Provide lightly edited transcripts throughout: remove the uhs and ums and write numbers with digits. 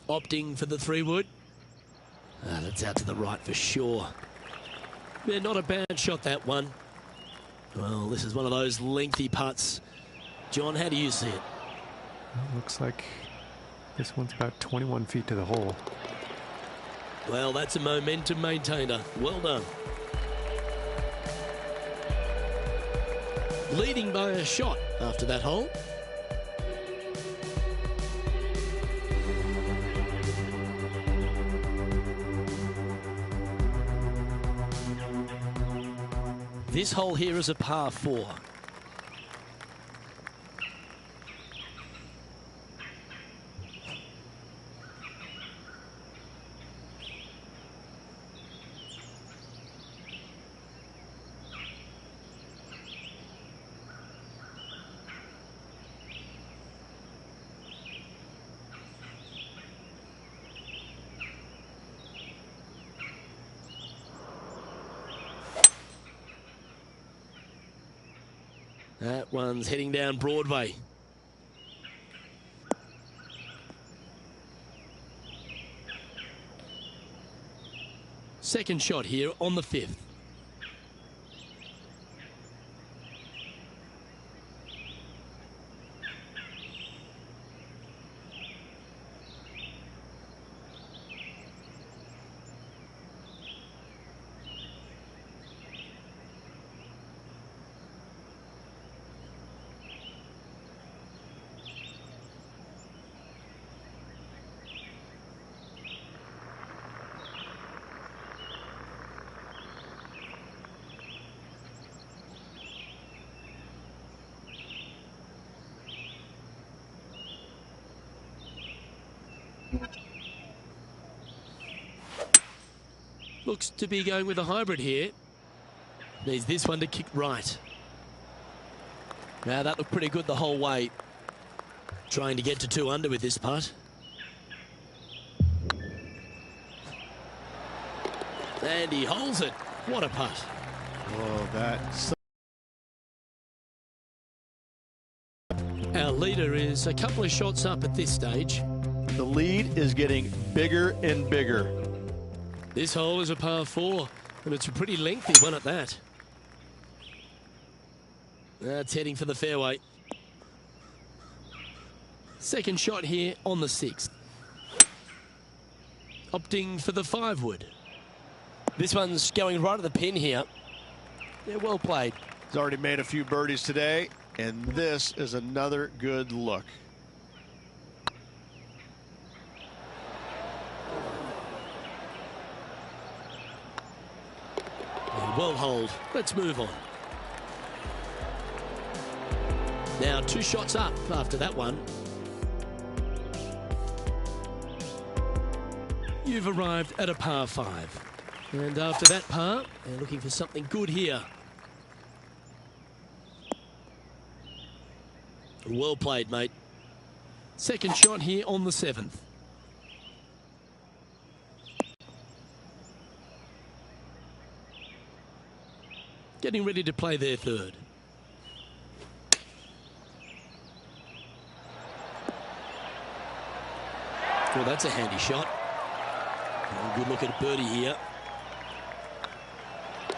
Opting for the 3-wood. That's out to the right for sure. Yeah, not a bad shot, that one. Well, this is one of those lengthy putts. John, how do you see it? Well, looks like this one's about 21 feet to the hole. Well, that's a momentum maintainer. Well done. Leading by a shot after that hole. This hole here is a par 4. That one's heading down Broadway. Second shot here on the 5th. Looks to be going with a hybrid here. Needs this one to kick right. Now that looked pretty good the whole way. Trying to get to 2 under with this putt. And he holds it. What a putt. Oh, that's... Our leader is a couple of shots up at this stage. The lead is getting bigger and bigger. This hole is a par 4, and it's a pretty lengthy one at that. That's heading for the fairway. Second shot here on the 6th. Opting for the 5-wood. This one's going right at the pin here. Yeah, well played. He's already made a few birdies today, and this is another good look. Well hold. Let's move on. Now 2 shots up after that one. You've arrived at a par 5. And after that par, they're looking for something good here. Well played, mate. Second shot here on the 7th. Getting ready to play their 3rd. Well, that's a handy shot. Oh, good look at birdie here.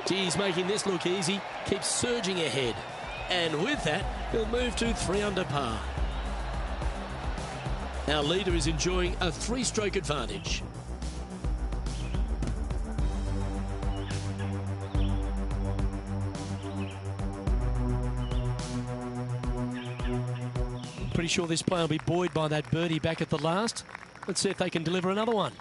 He's making this look easy. Keeps surging ahead. And with that, he'll move to 3 under par. Our leader is enjoying a 3-stroke advantage. Pretty sure this player will be buoyed by that birdie back at the last. Let's see if they can deliver another one.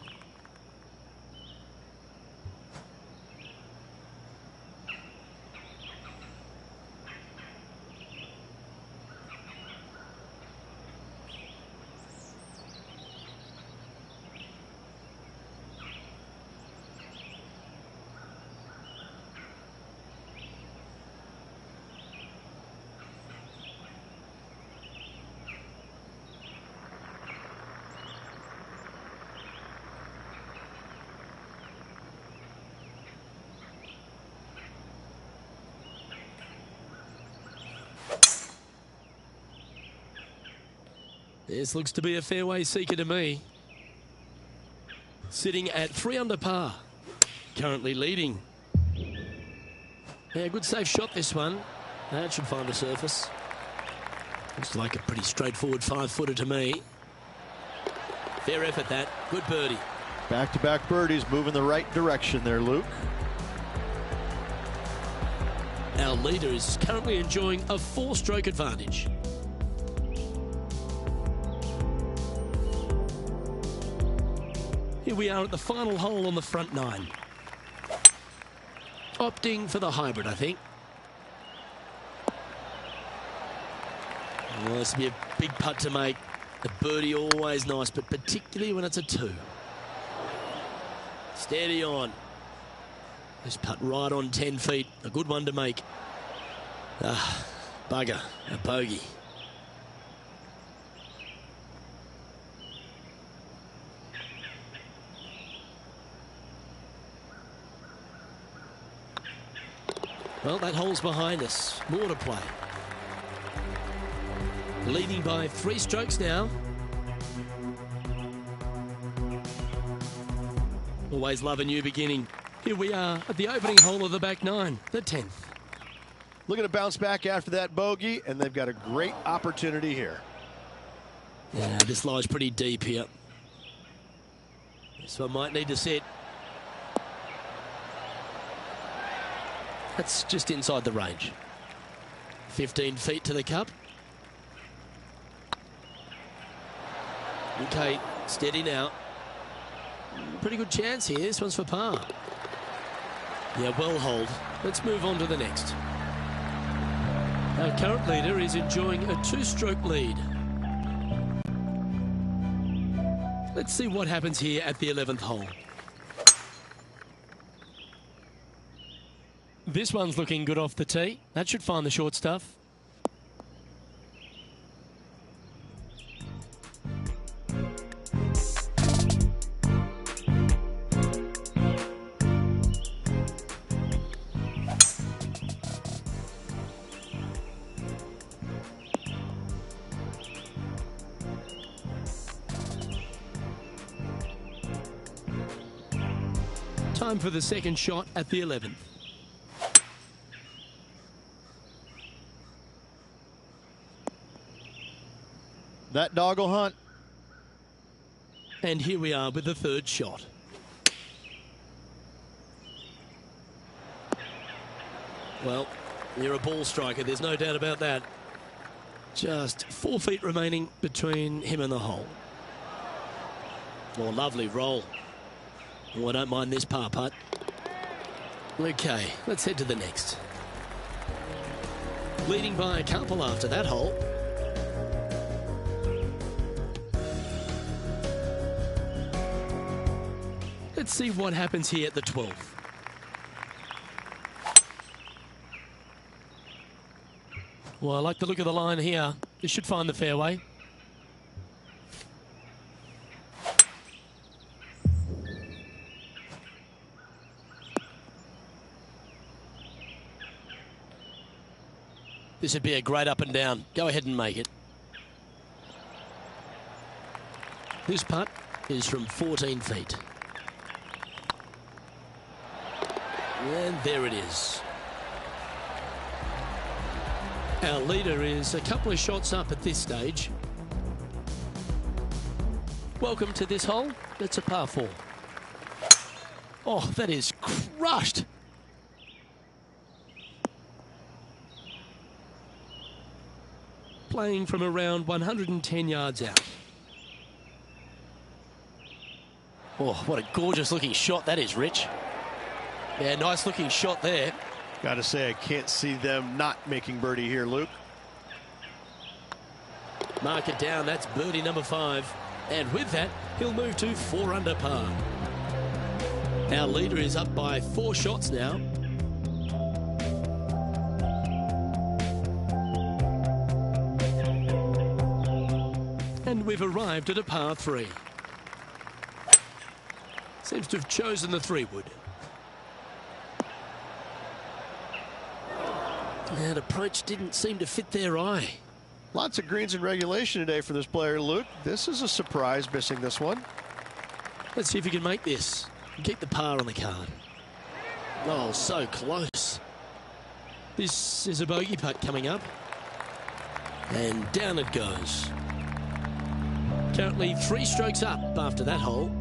This looks to be a fairway seeker to me. Sitting at 3 under par. Currently leading. Yeah, good safe shot this one. That should find a surface. Looks like a pretty straightforward 5-footer to me. Fair effort that. Good birdie. Back-to-back birdies, moving the right direction there, Luke. Our leader is currently enjoying a 4-stroke advantage. Here we are at the final hole on the front 9. Opting for the hybrid, I think. Well, this will be a big putt to make. The birdie always nice, but particularly when it's a 2. Steady on. This putt right on 10 feet. A good one to make. Bugger. A bogey. Well, that hole's behind us. More to play. Leading by 3 strokes now. Always love a new beginning. Here we are at the opening hole of the back 9, the 10th. Looking to bounce back after that bogey, and they've got a great opportunity here. Yeah, this lies pretty deep here. This one might need to sit. That's just inside the range. 15 feet to the cup. Okay, steady now. Pretty good chance here. This one's for par. Yeah, well hold. Let's move on to the next. Our current leader is enjoying a 2-stroke lead. Let's see what happens here at the 11th hole. This one's looking good off the tee. That should find the short stuff. Time for the second shot at the 11th. That dog will hunt. And here we are with the 3rd shot. Well, you're a ball striker, there's no doubt about that. Just 4 feet remaining between him and the hole. Oh, lovely roll. Oh, I don't mind this par putt. Okay, let's head to the next. Leading by a couple after that hole. Let's see what happens here at the 12th. Well, I like the look of the line here. This should find the fairway. This would be a great up and down. Go ahead and make it. This putt is from 14 feet. And there it is. Our leader is a couple of shots up at this stage. Welcome to this hole. It's a par 4. Oh, that is crushed. Playing from around 110 yards out. Oh, what a gorgeous looking shot that is, Rich. Yeah, nice looking shot there. Got to say, I can't see them not making birdie here, Luke. Mark it down. That's birdie number 5. And with that, he'll move to 4 under par. Our leader is up by 4 shots now. And we've arrived at a par 3. Seems to have chosen the 3-wood. That approach didn't seem to fit their eye. Lots of greens in regulation today for this player, Luke. This is a surprise, missing this one. Let's see if he can make this. Keep the par on the card. Oh, so close. This is a bogey putt coming up. And down it goes. Currently 3 strokes up after that hole.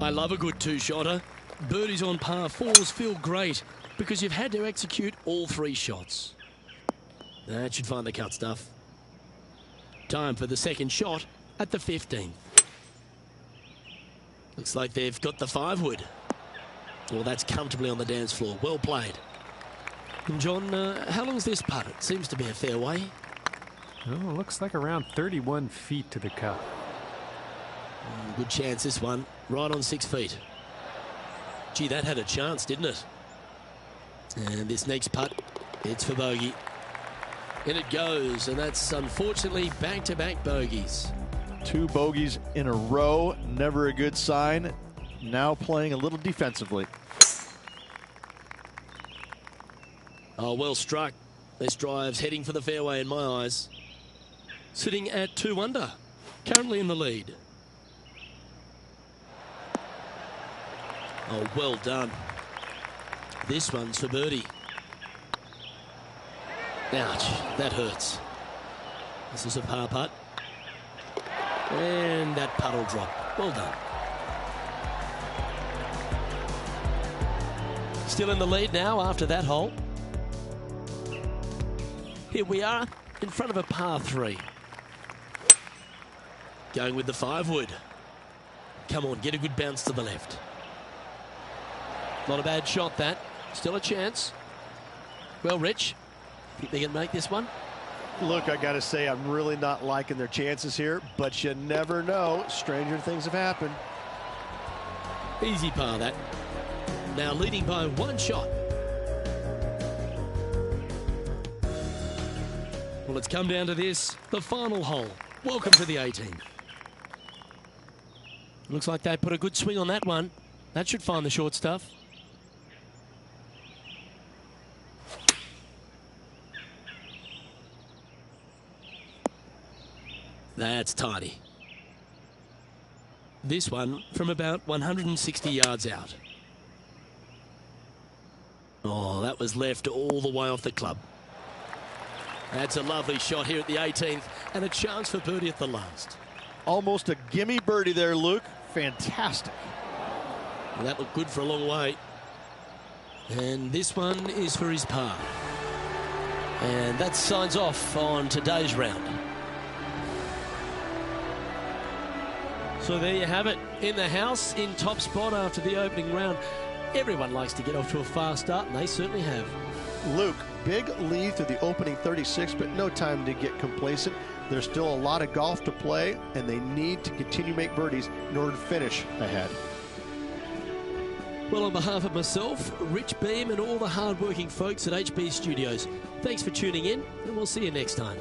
I love a good 2-shotter. Birdies on par 4s feel great because you've had to execute all 3 shots. That should find the cut stuff. Time for the second shot at the 15th. Looks like they've got the 5-wood. Well, that's comfortably on the dance floor. Well played. And John, how long is this putt? It seems to be a fair way. Oh, looks like around 31 feet to the cup. Good chance this one. Right on 6 feet. Gee, that had a chance, didn't it? And this next putt, it's for bogey. In it goes, and that's unfortunately back-to-back bogeys. 2 bogeys in a row, never a good sign. Now playing a little defensively. Oh, well struck. This drive's heading for the fairway in my eyes. Sitting at 2 under, currently in the lead. Oh, well done. This one's for birdie. Ouch, that hurts. This is a par putt. And that putt will drop. Well done. Still in the lead now after that hole. Here we are in front of a par 3. Going with the 5-wood. Come on, get a good bounce to the left. Not a bad shot, that. Still a chance. Well, Rich, think they can make this one? Look, I got to say, I'm really not liking their chances here, but you never know. Stranger things have happened. Easy par, that. Now leading by 1 shot. Well, it's come down to this, the final hole. Welcome to the 18th. Looks like they put a good swing on that one. That should find the short stuff. That's tidy. This one from about 160 yards out. Oh, that was left all the way off the club. That's a lovely shot here at the 18th and a chance for birdie at the last. Almost a gimme birdie there, Luke. Fantastic. Well, that looked good for a long way. And this one is for his par. And that signs off on today's round. So there you have it, in the house, in top spot after the opening round. Everyone likes to get off to a fast start, and they certainly have. Luke, big lead through the opening 36, but no time to get complacent. There's still a lot of golf to play, and they need to continue to make birdies in order to finish ahead. Well, on behalf of myself, Rich Beam, and all the hard-working folks at HB Studios, thanks for tuning in, and we'll see you next time.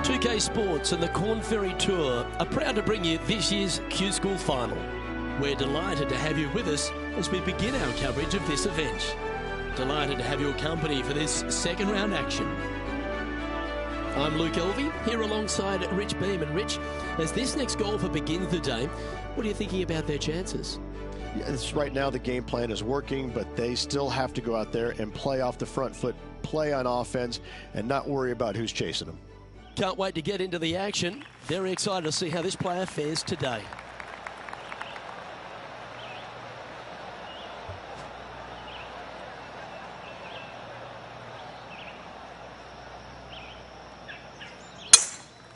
2K Sports and the Corn Ferry Tour are proud to bring you this year's Q School Final. We're delighted to have you with us as we begin our coverage of this event. Delighted to have your company for this second round action. I'm Luke Elvey, here alongside Rich Beam. And Rich, as this next golfer begins the day, what are you thinking about their chances? Yes, right now the game plan is working, but they still have to go out there and play off the front foot, play on offense, and not worry about who's chasing them. Can't wait to get into the action. Very excited to see how this player fares today.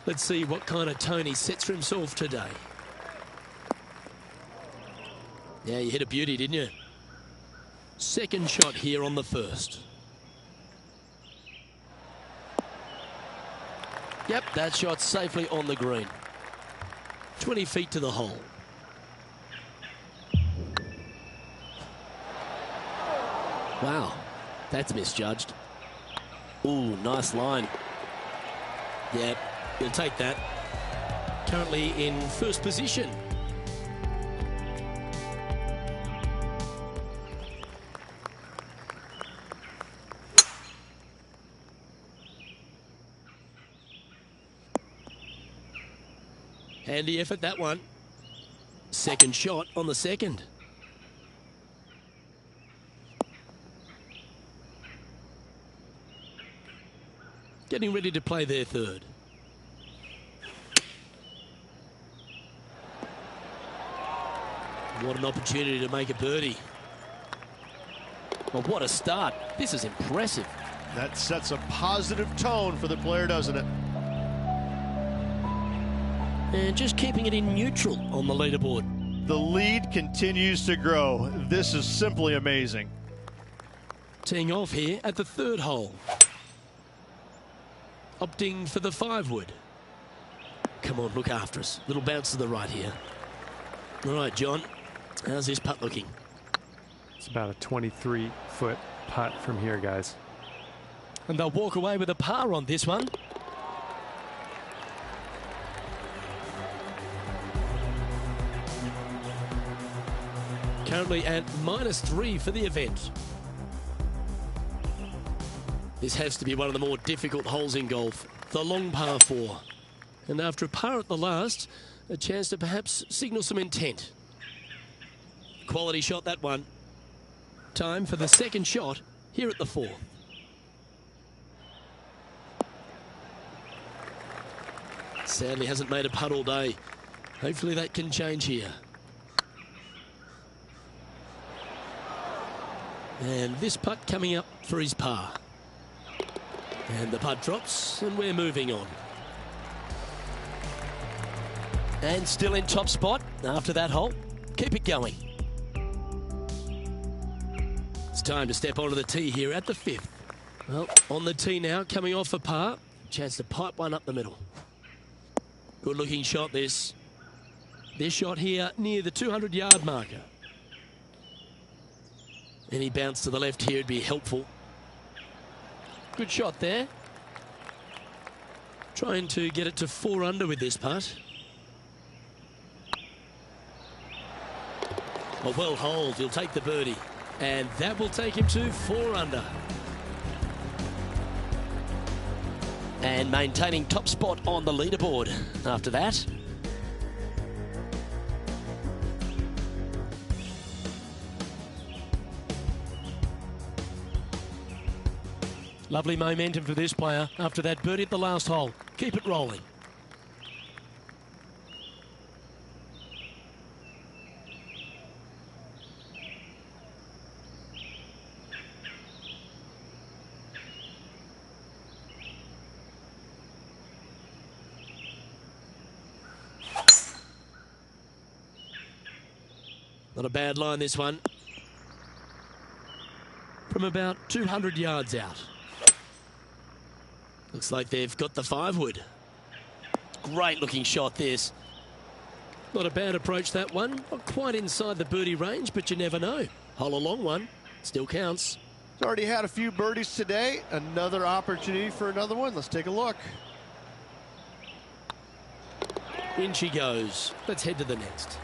Let's see what kind of tone he sets for himself today. Yeah, you hit a beauty, didn't you? Second shot here on the first. Yep, that shot safely on the green. 20 feet to the hole. Wow, that's misjudged. Ooh, nice line. Yep, you'll take that. Currently in first position. Handy effort, that one. Second shot on the second. Getting ready to play their third. What an opportunity to make a birdie. Well, what a start. This is impressive. That sets a positive tone for the player, doesn't it? And just keeping it in neutral on the leaderboard. The lead continues to grow. This is simply amazing. Teeing off here at the third hole. Opting for the 5-wood. Come on, look after us. Little bounce to the right here. All right, John. How's this putt looking? It's about a 23-foot putt from here, guys. And they'll walk away with a par on this one. Currently at -3 for the event. This has to be one of the more difficult holes in golf. The long par 4. And after a par at the last, a chance to perhaps signal some intent. Quality shot, that one. Time for the second shot here at the 4. Sadly hasn't made a putt all day. Hopefully that can change here. And this putt coming up for his par. And the putt drops, and we're moving on. And still in top spot after that hole. Keep it going. It's time to step onto the tee here at the 5th. Well, on the tee now, coming off a par. Chance to pipe one up the middle. Good looking shot this. This shot here near the 200-yard marker. Any bounce to the left here would be helpful. Good shot there. Trying to get it to 4 under with this putt. A well holed, he'll take the birdie. And that will take him to 4 under. And maintaining top spot on the leaderboard after that. Lovely momentum for this player after that birdie at the last hole. Keep it rolling. Not a bad line, this one. From about 200 yards out. Looks like they've got the 5-wood. Great looking shot, this. Not a bad approach, that one. Not quite inside the birdie range, but you never know. Hole a long one. Still counts. He's already had a few birdies today. Another opportunity for another one. Let's take a look. In she goes. Let's head to the next.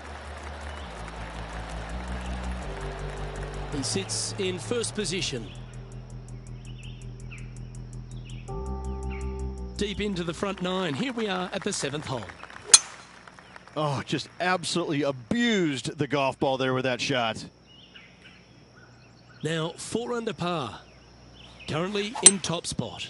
He sits in first position. Deep into the front nine. Here we are at the 7th hole. Oh, just absolutely abused the golf ball there with that shot. Now 4 under par. Currently in top spot.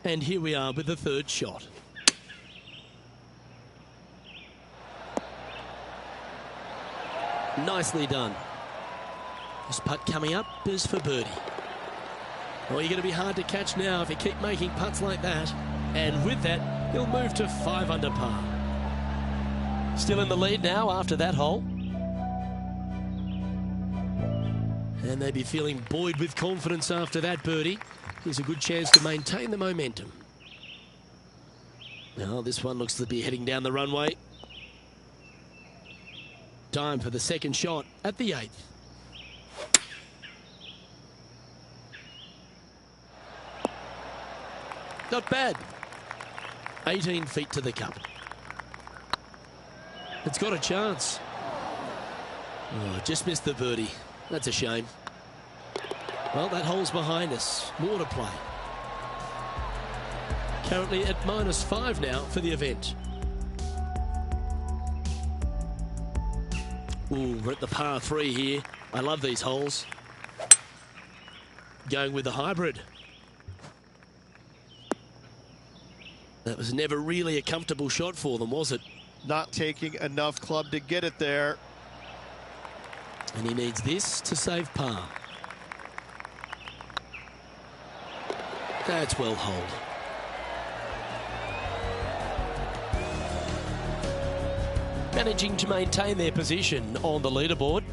And here we are with the 3rd shot. Nicely done. This putt coming up is for birdie. Well, you're going to be hard to catch now if you keep making putts like that. And with that, he'll move to 5 under par. Still in the lead now after that hole. And they'd be feeling buoyed with confidence after that birdie. Here's a good chance to maintain the momentum. Now this one looks to be heading down the runway. Time for the 2nd shot at the 8th. Not bad. 18 feet to the cup. It's got a chance. Oh, just missed the birdie. That's a shame. Well, that hole's behind us. More to play. Currently at -5 now for the event. Ooh, we're at the par 3 here. I love these holes. Going with the hybrid. That was never really a comfortable shot for them, was it? Not taking enough club to get it there. And he needs this to save par. That's well holed. Managing to maintain their position on the leaderboard.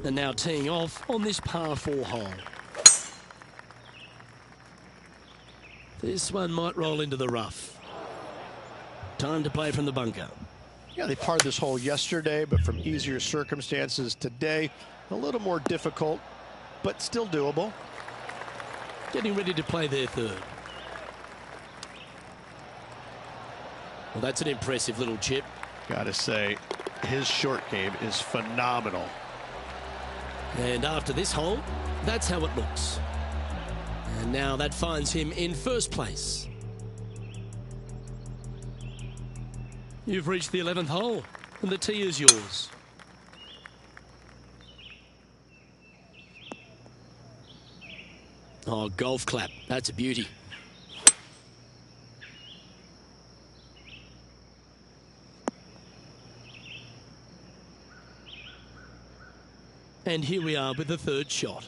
And now teeing off on this par 4 hole. This one might roll into the rough. Time to play from the bunker. Yeah, they parred this hole yesterday, but from easier circumstances today. A little more difficult, but still doable. Getting ready to play their 3rd. Well, that's an impressive little chip. Gotta say, his short game is phenomenal. And after this hole, that's how it looks. And now that finds him in 1st place. You've reached the 11th hole, and the tee is yours. Oh, golf clap. That's a beauty. And here we are with the 3rd shot.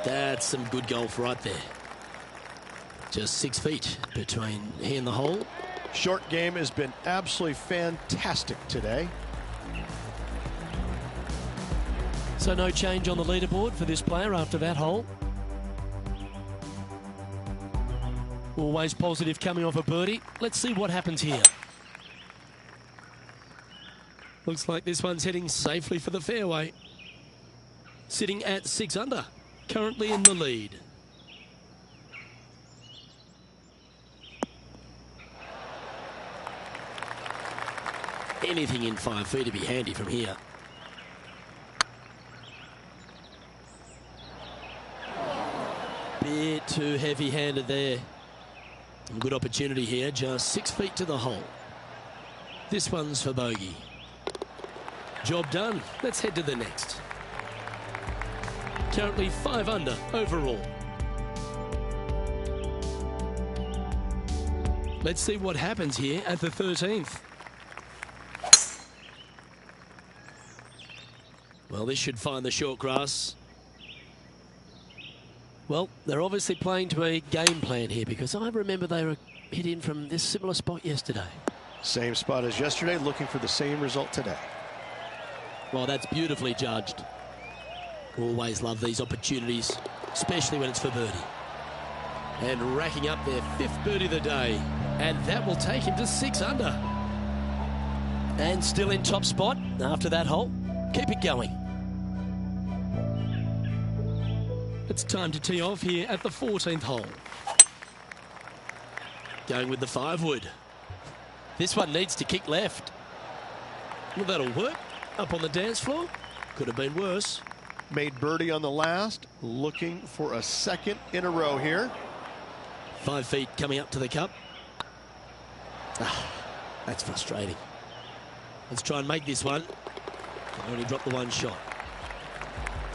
That's some good golf right there. Just 6 feet between he and the hole. Short game has been absolutely fantastic today. So no change on the leaderboard for this player after that hole. Always positive coming off a birdie. Let's see what happens here. Looks like this one's heading safely for the fairway. Sitting at 6 under. Currently in the lead. Anything in 5 feet to be handy from here. Bit too heavy-handed there. Good opportunity here, just 6 feet to the hole. This one's for bogey. Job done. Let's head to the next. Currently 5 under overall. Let's see what happens here at the 13th. Well, this should find the short grass. Well, they're obviously playing to a game plan here, because I remember they were hit in from this similar spot yesterday. Same spot as yesterday, looking for the same result today. Well, that's beautifully judged. Always love these opportunities, especially when it's for birdie. And racking up their 5th birdie of the day. And that will take him to 6 under. And still in top spot after that hole. keep it going. It's time to tee off here at the 14th hole. Going with the 5-wood. This one needs to kick left. Well, that'll work. Up on the dance floor. Could have been worse. Made birdie on the last. Looking for a second in a row here. 5 feet coming up to the cup. That's frustrating. Let's try and make this one. Only dropped the one shot.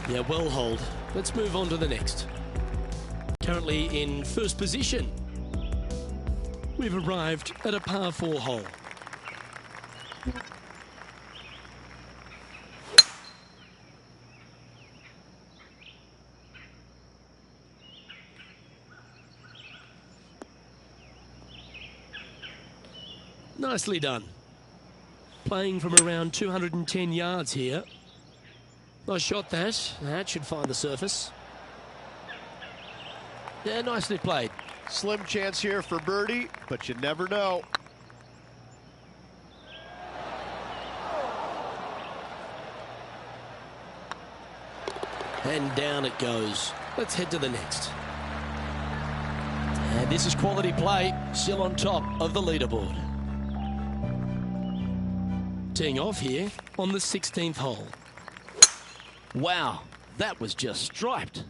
Yeah, well holed. Let's move on to the next. Currently in first position. We've arrived at a par 4 hole. Nicely done. Playing from around 210 yards here. Nice shot that. That should find the surface. Yeah, nicely played. Slim chance here for birdie, but you never know. And down it goes. Let's head to the next. And this is quality play, still on top of the leaderboard. Teeing off here on the 16th hole. Wow, that was just striped.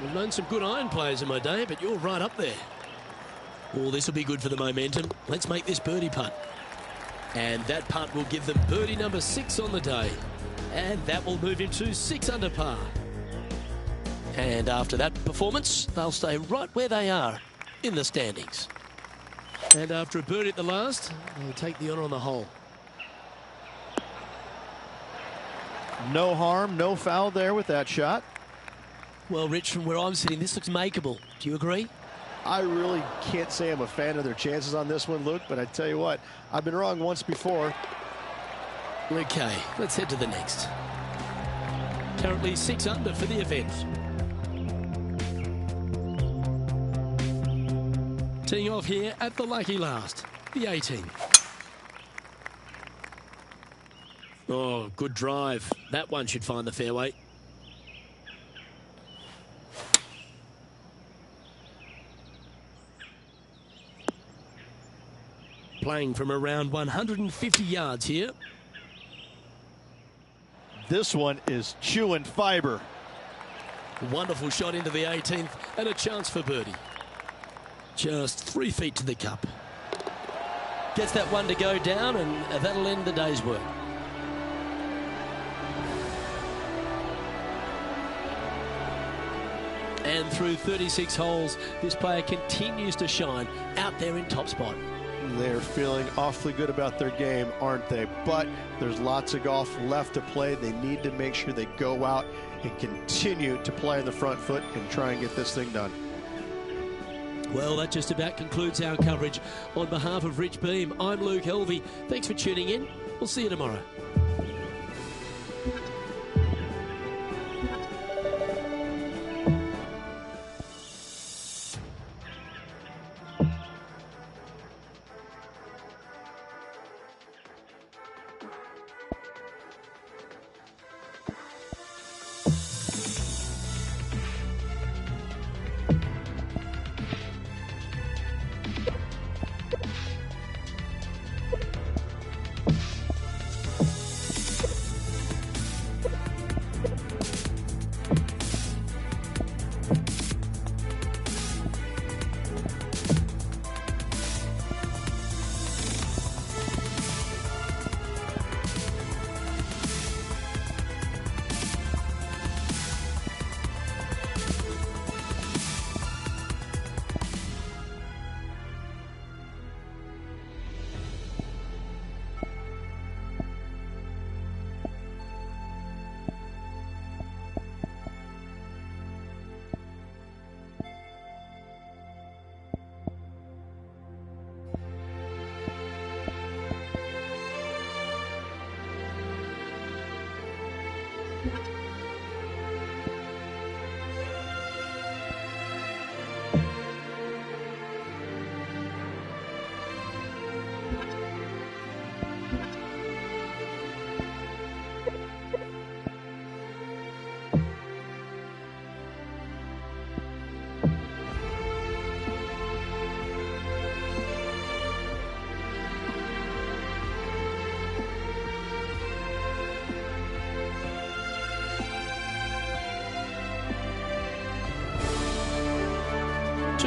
I've known some good iron players in my day, but you're right up there. Oh, this will be good for the momentum. Let's make this birdie putt. And that putt will give them birdie number 6 on the day. And that will move him to 6 under par. And after that performance, they'll stay right where they are in the standings. And after a birdie at the last, they'll take the honour on the hole. No harm, no foul there with that shot. Well, Rich, from where I'm sitting, this looks makeable. Do you agree? I really can't say I'm a fan of their chances on this one, Luke, but I tell you what, I've been wrong once before. Okay, let's head to the next. Currently 6 under for the event. Teeing off here at the lucky last, the 18th. Oh, good drive. That one should find the fairway. Playing from around 150 yards here. This one is chewing fiber. Wonderful shot into the 18th and a chance for birdie. Just 3 feet to the cup. Gets that one to go down, and that'll end the day's work. And through 36 holes, this player continues to shine out there in top spot. They're feeling awfully good about their game, aren't they? But there's lots of golf left to play. They need to make sure they go out and continue to play on the front foot and try and get this thing done. Well, that just about concludes our coverage. On behalf of Rich Beam, I'm Luke Helvey. Thanks for tuning in. We'll see you tomorrow.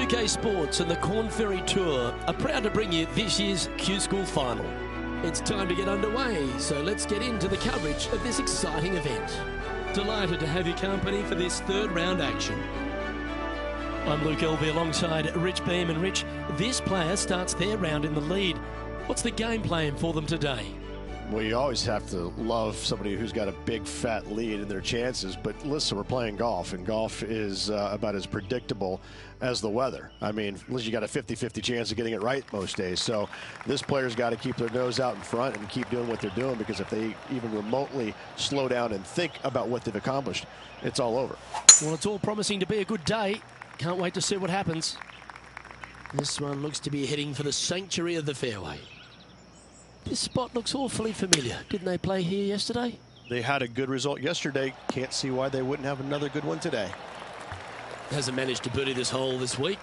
UK Sports and the Corn Ferry Tour are proud to bring you this year's Q School Final. It's time to get underway, so let's get into the coverage of this exciting event. Delighted to have your company for this third round action. I'm Luke Elvey alongside Rich Beam, and Rich, this player starts their round in the lead. What's the game plan for them today? Well, you always have to love somebody who's got a big fat lead in their chances, but listen, we're playing golf, and golf is about as predictable as the weather. I mean, at least you got a 50-50 chance of getting it right most days. So this player's got to keep their nose out in front and keep doing what they're doing, because if they even remotely slow down and think about what they've accomplished, it's all over. Well, it's all promising to be a good day. Can't wait to see what happens. This one looks to be heading for the sanctuary of the fairway. This spot looks awfully familiar. Didn't they play here yesterday? They had a good result yesterday. Can't see why they wouldn't have another good one today. Hasn't managed to birdie this hole this week.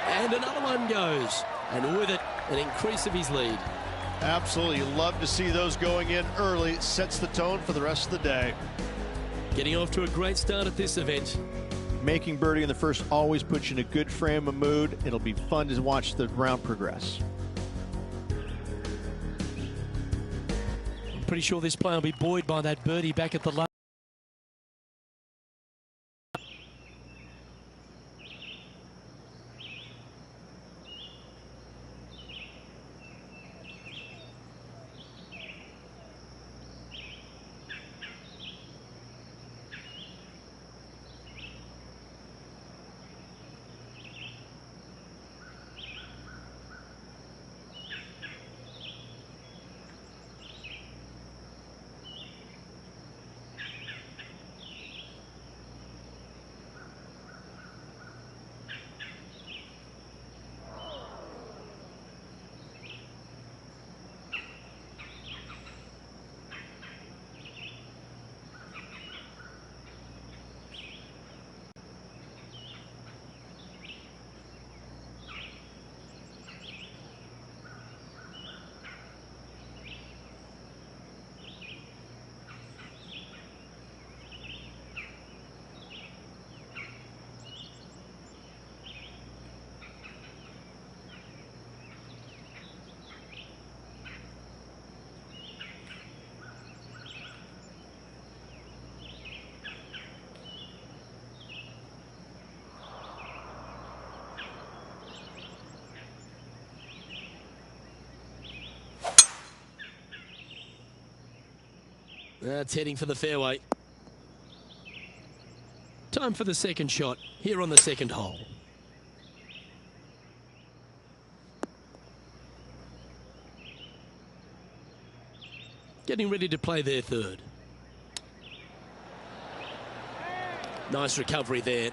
And another one goes. And with it, an increase of his lead. Absolutely. Love to see those going in early. It sets the tone for the rest of the day. Getting off to a great start at this event. Making birdie in the first always puts you in a good frame of mood. It'll be fun to watch the round progress. Pretty sure this player will be buoyed by that birdie back at the last. That's heading for the fairway. Time for the second shot here on the second hole. Getting ready to play their third. Nice recovery there.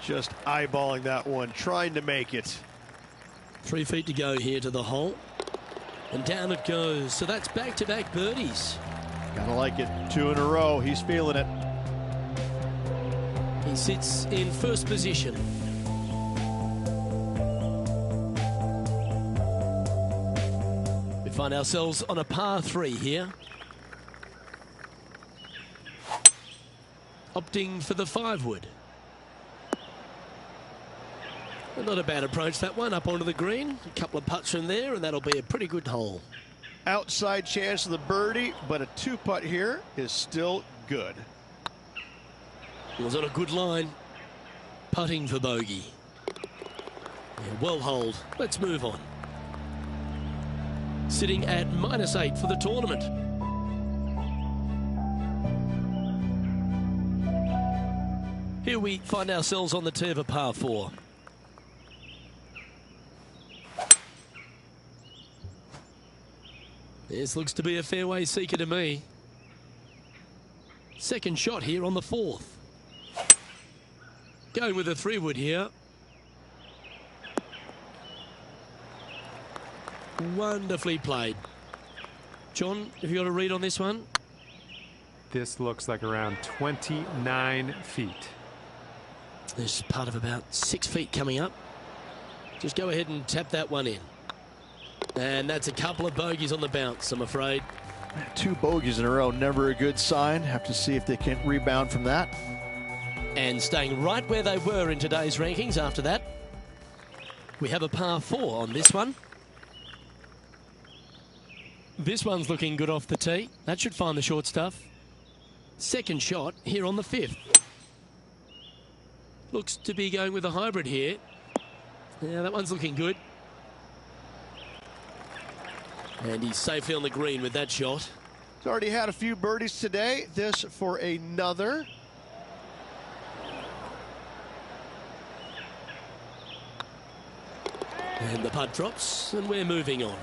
Just eyeballing that one, trying to make it. 3 feet to go here to the hole. And down it goes. So that's back-to-back birdies. Gotta like it. 2 in a row. He's feeling it. He sits in first position. We find ourselves on a par 3 here. Opting for the 5-wood. Not a bad approach, that one, up onto the green. A couple of putts from there, and that'll be a pretty good hole. Outside chance of the birdie, but a 2-putt here is still good. It was on a good line. Putting for bogey. Yeah, well holed. Let's move on. Sitting at -8 for the tournament. Here we find ourselves on the tee of a par 4. This looks to be a fairway seeker to me. Second shot here on the 4th. Going with a 3-wood here. Wonderfully played. John, have you got a read on this one? This looks like around 29 feet. There's part of about 6 feet coming up. Just go ahead and tap that one in. And that's a couple of bogeys on the bounce, I'm afraid. 2 bogeys in a row, never a good sign. Have to see if they can rebound from that. And staying right where they were in today's rankings after that. We have a par 4 on this one. This one's looking good off the tee. That should find the short stuff. Second shot here on the 5th. Looks to be going with a hybrid here. Yeah, that one's looking good. And he's safely on the green with that shot. He's already had a few birdies today. This for another. And the putt drops, and we're moving on.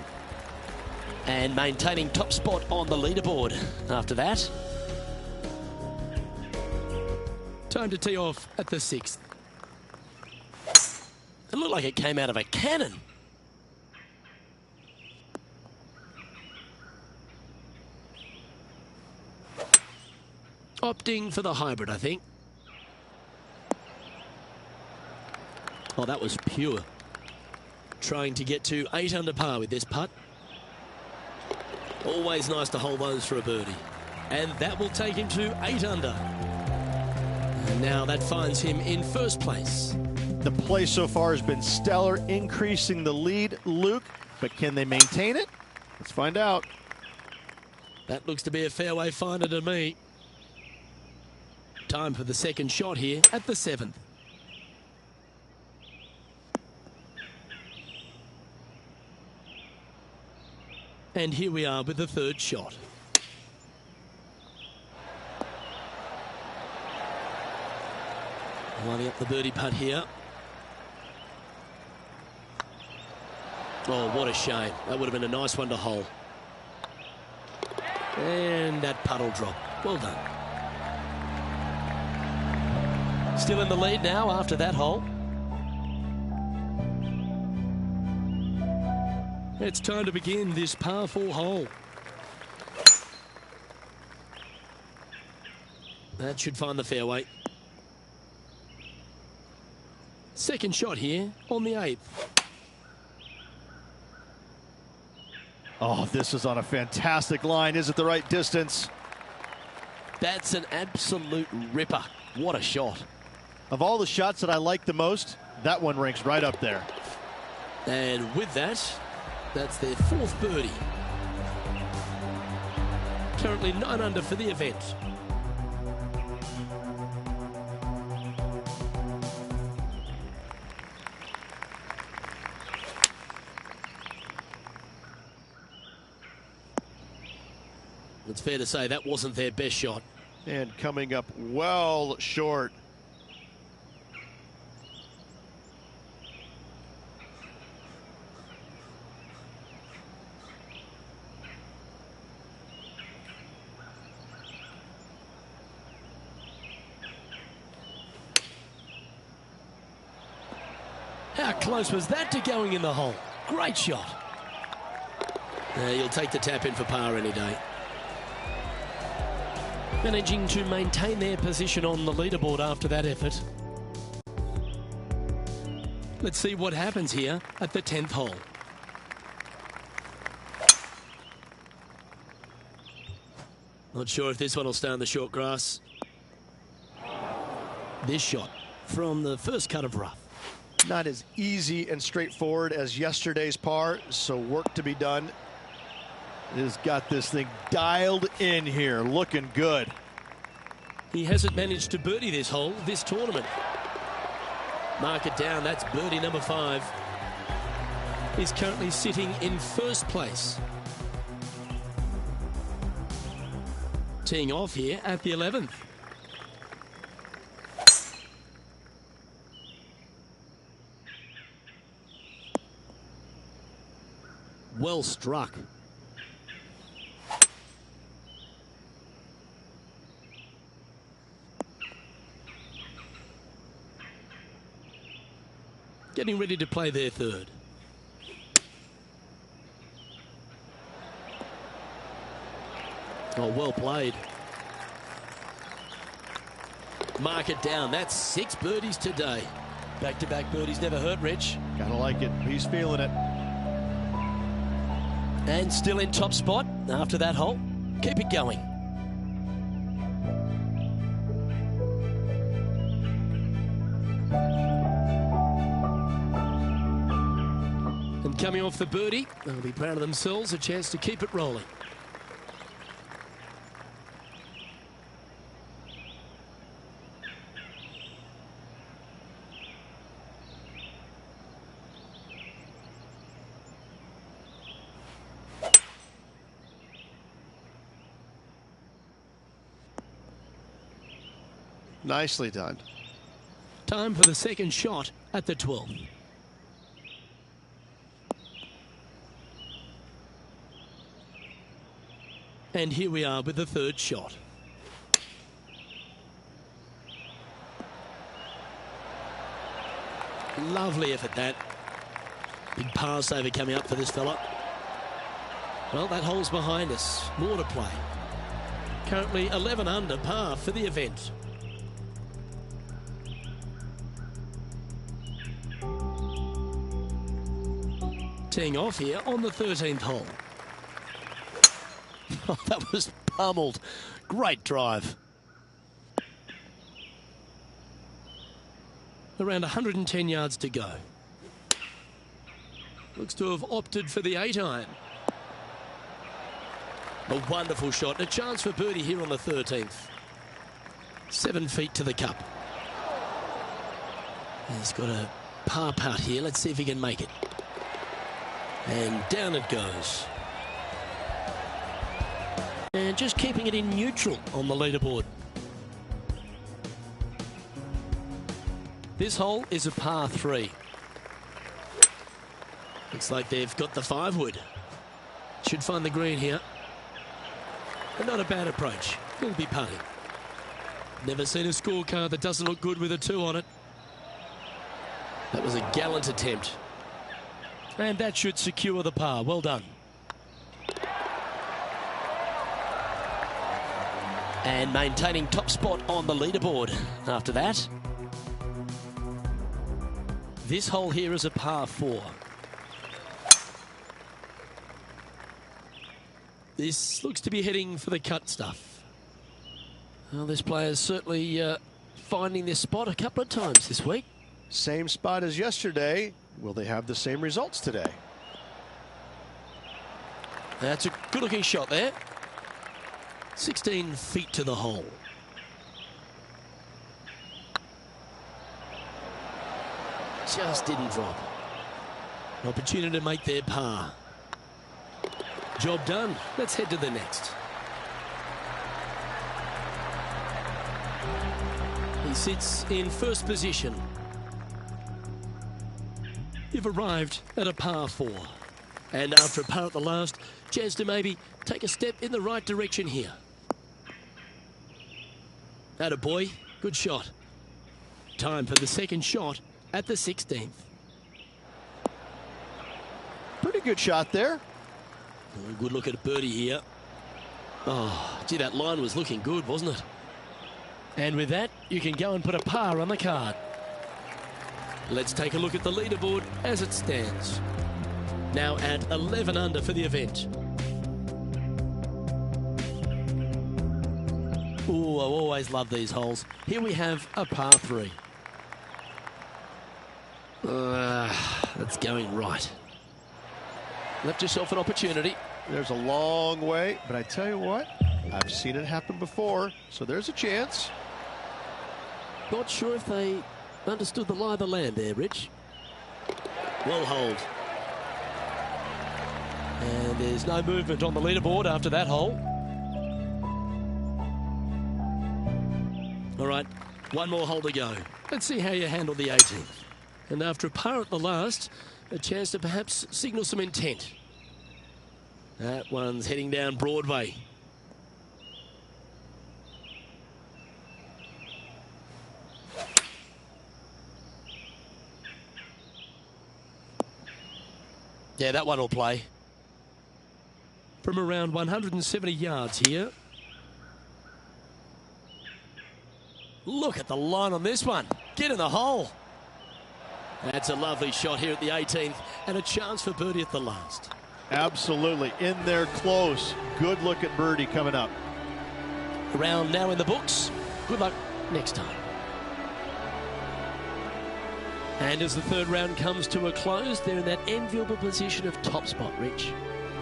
And maintaining top spot on the leaderboard after that. Time to tee off at the 6th. It looked like it came out of a cannon. Opting for the hybrid, I think. Oh, that was pure. Trying to get to 8 under par with this putt. Always nice to hold those for a birdie. And that will take him to 8 under. And now that finds him in first place. The play so far has been stellar, increasing the lead, Luke. But can they maintain it? Let's find out. That looks to be a fairway finder to me. Time for the second shot here at the 7th. And here we are with the third shot. Lining up the birdie putt here. Oh, what a shame. That would have been a nice one to hole. And that putt will drop. Well done. Still in the lead now after that hole. It's time to begin this par 4 hole. That should find the fairway. Second shot here on the 8th. Oh, this is on a fantastic line. Is it the right distance? That's an absolute ripper. What a shot. Of all the shots that I like the most, that one ranks right up there. And with that, that's their 4th birdie. Currently 9 under for the event. It's fair to say that wasn't their best shot. And coming up well short. How close was that to going in the hole? Great shot. You'll take the tap in for par any day. Managing to maintain their position on the leaderboard after that effort. Let's see what happens here at the 10th hole. Not sure if this one will stay on the short grass. This shot from the first cut of rough. Not as easy and straightforward as yesterday's par, so work to be done. Has got this thing dialed in here, looking good. He hasn't managed to birdie this hole, this tournament. Mark it down, that's birdie number 5. He's currently sitting in first place. Teeing off here at the 11th. Well struck. Getting ready to play their third. Oh, well played. Mark it down. That's 6 birdies today. Back-to-back birdies never hurt, Rich. Gotta like it. He's feeling it. And still in top spot after that hole. Keep it going. coming off the birdie. They'll be proud of themselves, a chance to keep it rolling. Nicely done. Time for the second shot at the 12th. And here we are with the third shot. Lovely effort that. Big pass over coming up for this fella. Well, that hole's behind us. More to play. Currently 11 under par for the event. Teeing off here on the 13th hole. Oh, that was pummeled. Great drive. Around 110 yards to go. Looks to have opted for the 8-iron. A wonderful shot. A chance for birdie here on the 13th. 7 feet to the cup. He's got a par putt here. Let's see if he can make it. And down it goes. And just keeping it in neutral on the leaderboard. This hole is a par 3. Looks like they've got the 5-wood. Should find the green here. But not a bad approach. He'll be putting. Never seen a scorecard that doesn't look good with a 2 on it. That was a gallant attempt. And that should secure the par. Well done. And maintaining top spot on the leaderboard after that. This hole here is a par 4. This looks to be heading for the cut stuff. Well, this player's certainly finding this spot a couple of times this week. Same spot as yesterday. Will they have the same results today? That's a good-looking shot there. 16 feet to the hole. Just didn't drop. An opportunity to make their par. Job done. Let's head to the next. He sits in first position. You've arrived at a par 4. And after a par at the last, chance to maybe take a step in the right direction here. Atta boy, good shot. Time for the second shot at the 16th. Pretty good shot there. Oh, good look at a birdie here. Oh, gee, that line was looking good, wasn't it? And with that, you can go and put a par on the card. Let's take a look at the leaderboard as it stands. Now at 11 under for the event. Ooh, I always love these holes. Here we have a par 3. That's going right. Left yourself an opportunity. There's a long way, but I tell you what, I've seen it happen before, so there's a chance. Not sure if they understood the lie of the land there, Rich. Well hold. And there's no movement on the leaderboard after that hole. All right, one more hole to go. Let's see how you handle the 18th. And after a par at the last, a chance to perhaps signal some intent. That one's heading down Broadway. Yeah, that one will play. From around 170 yards here. Look at the line on this one. Get in the hole. That's a lovely shot here at the 18th and a chance for birdie at the last. Absolutely. In there close. Good look at birdie coming up. Round now in the books. Good luck next time. And as the third round comes to a close, they're in that enviable position of top spot, Rich.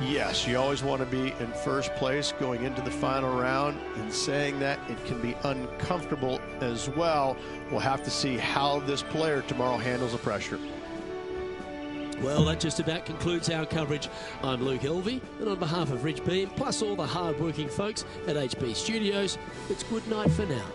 Yes, you always want to be in first place going into the final round. In saying that, it can be uncomfortable as well. We'll have to see how this player tomorrow handles the pressure. Well, that just about concludes our coverage. I'm Luke Elvey, and on behalf of Rich Beam, plus all the hard-working folks at HB Studios, it's good night for now.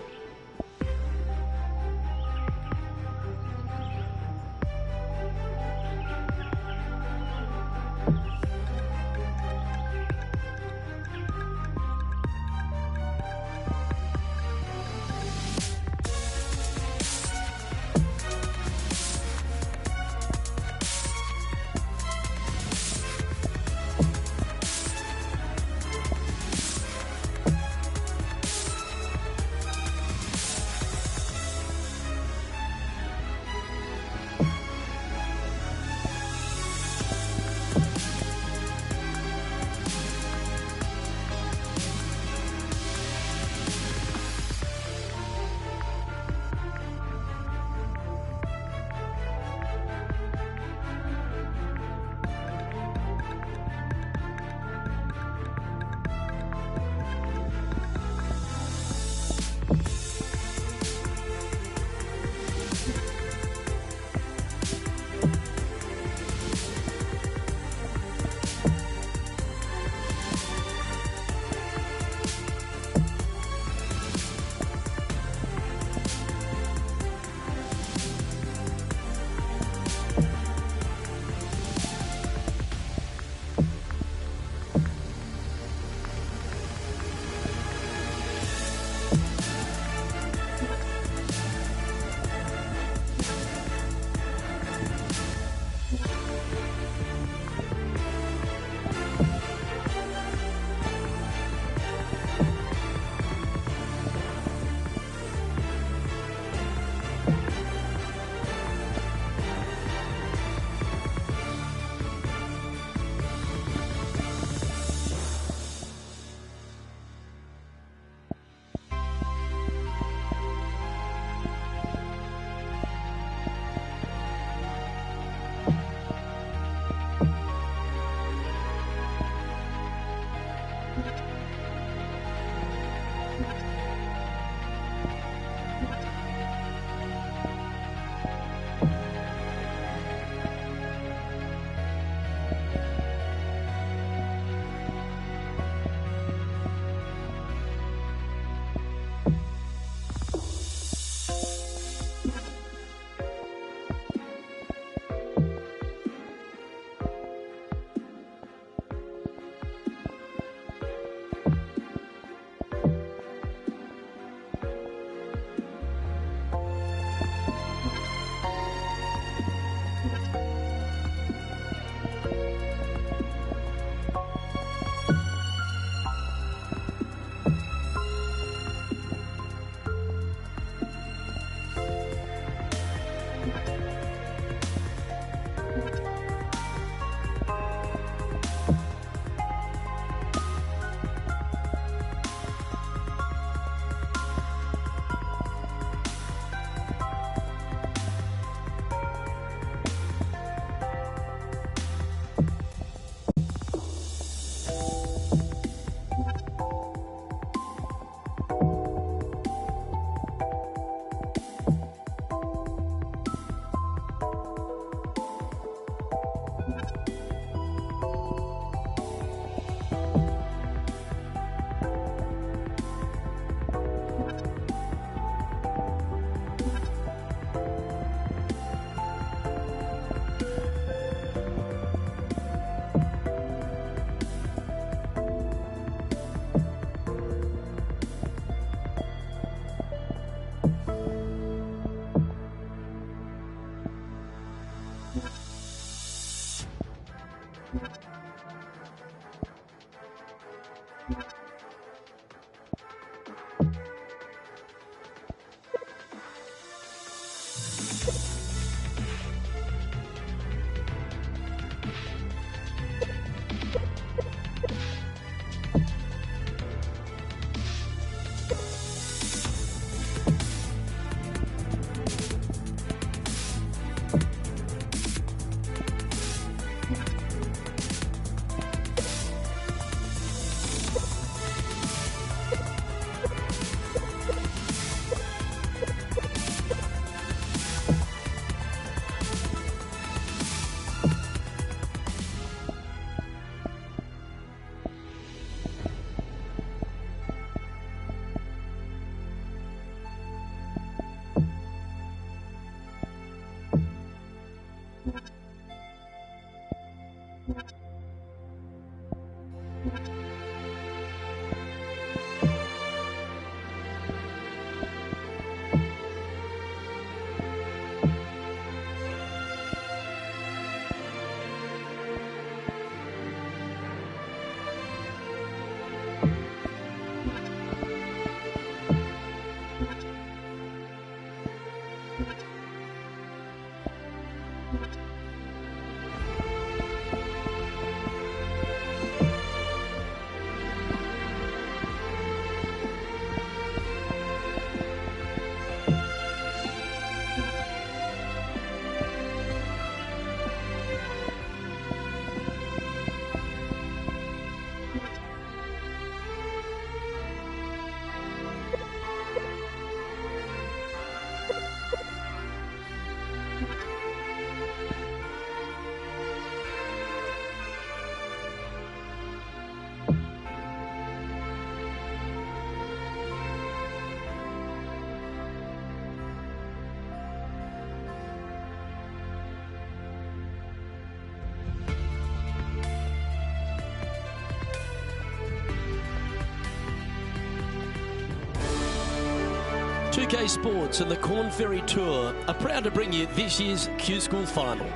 UK Sports and the Corn Ferry Tour are proud to bring you this year's Q School Final.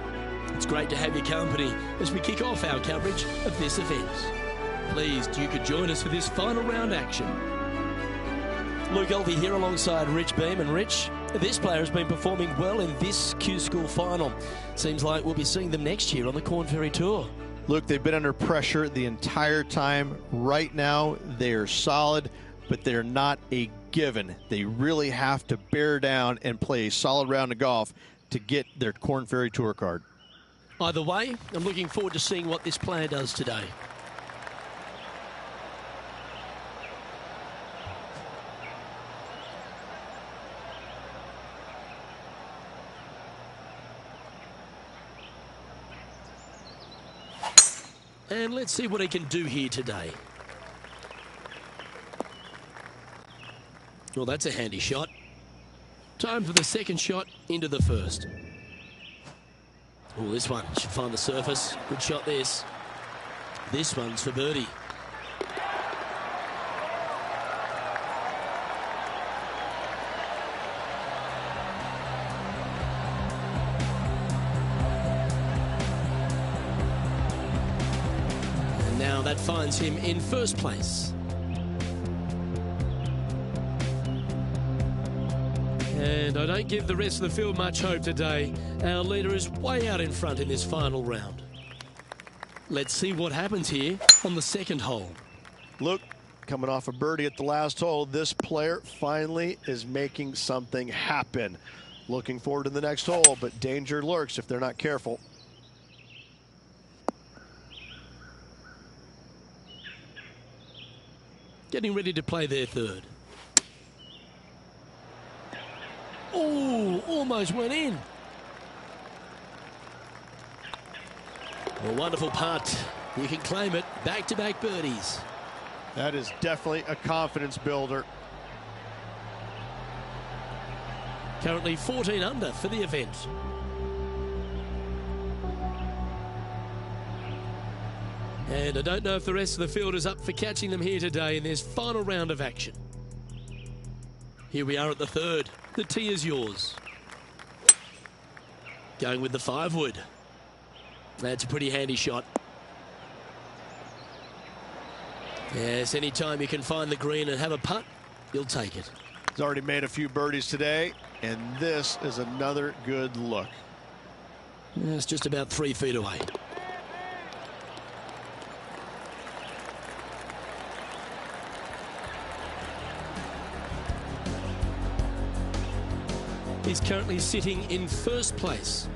It's great to have your company as we kick off our coverage of this event. Pleased you could join us for this final round action. Luke Elvey here alongside Rich Beam. And Rich, this player has been performing well in this Q School Final. Seems like we'll be seeing them next year on the Corn Ferry Tour. Luke, they've been under pressure the entire time. Right now, they are solid, but they're not a given. They really have to bear down and play a solid round of golf to get their Corn Ferry Tour card. Either way, I'm looking forward to seeing what this player does today. And let's see what he can do here today. Well, that's a handy shot. Time for the second shot into the first. Oh, this one should find the surface. Good shot, this. This one's for birdie. And now that finds him in first place. And I don't give the rest of the field much hope today. Our leader is way out in front in this final round. Let's see what happens here on the second hole. Luke, coming off a birdie at the last hole, this player finally is making something happen. Looking forward to the next hole, but danger lurks if they're not careful. Getting ready to play their third. Oh, almost went in. A wonderful putt. You can claim it. Back-to-back birdies. That is definitely a confidence builder. Currently 14 under for the event. And I don't know if the rest of the field is up for catching them here today in this final round of action. Here we are at the third. The tee is yours. Going with the 5-wood. That's a pretty handy shot. Yes, anytime you can find the green and have a putt, you'll take it. He's already made a few birdies today, and this is another good look. It's just about 3 feet away. He's currently sitting in first place.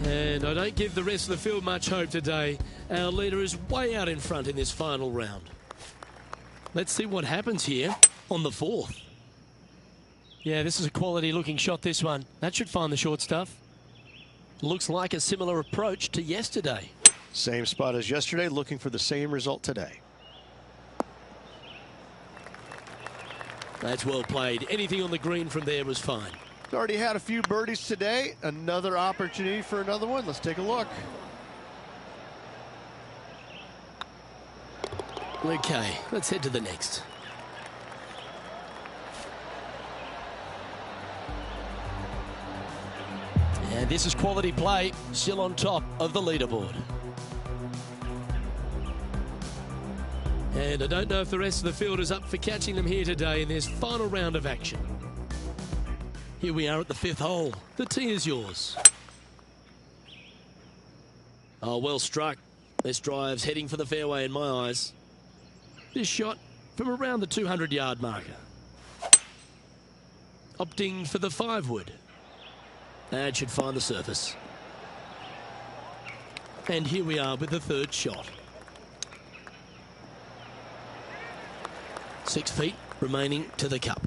And I don't give the rest of the field much hope today. Our leader is way out in front in this final round. Let's see what happens here on the fourth. Yeah, this is a quality looking shot, this one. That should find the short stuff. Looks like a similar approach to yesterday. Same spot as yesterday, looking for the same result today. That's well played. Anything on the green from there was fine. He's already had a few birdies today. Another opportunity for another one. Let's take a look. Okay, let's head to the next. And this is quality play, still on top of the leaderboard. And I don't know if the rest of the field is up for catching them here today in this final round of action. Here we are at the 5th hole. The tee is yours. Oh, well struck. This drive's heading for the fairway in my eyes. This shot from around the 200-yard marker. Opting for the 5-wood. That should find the surface. And here we are with the 3rd shot. 6 feet remaining to the cup.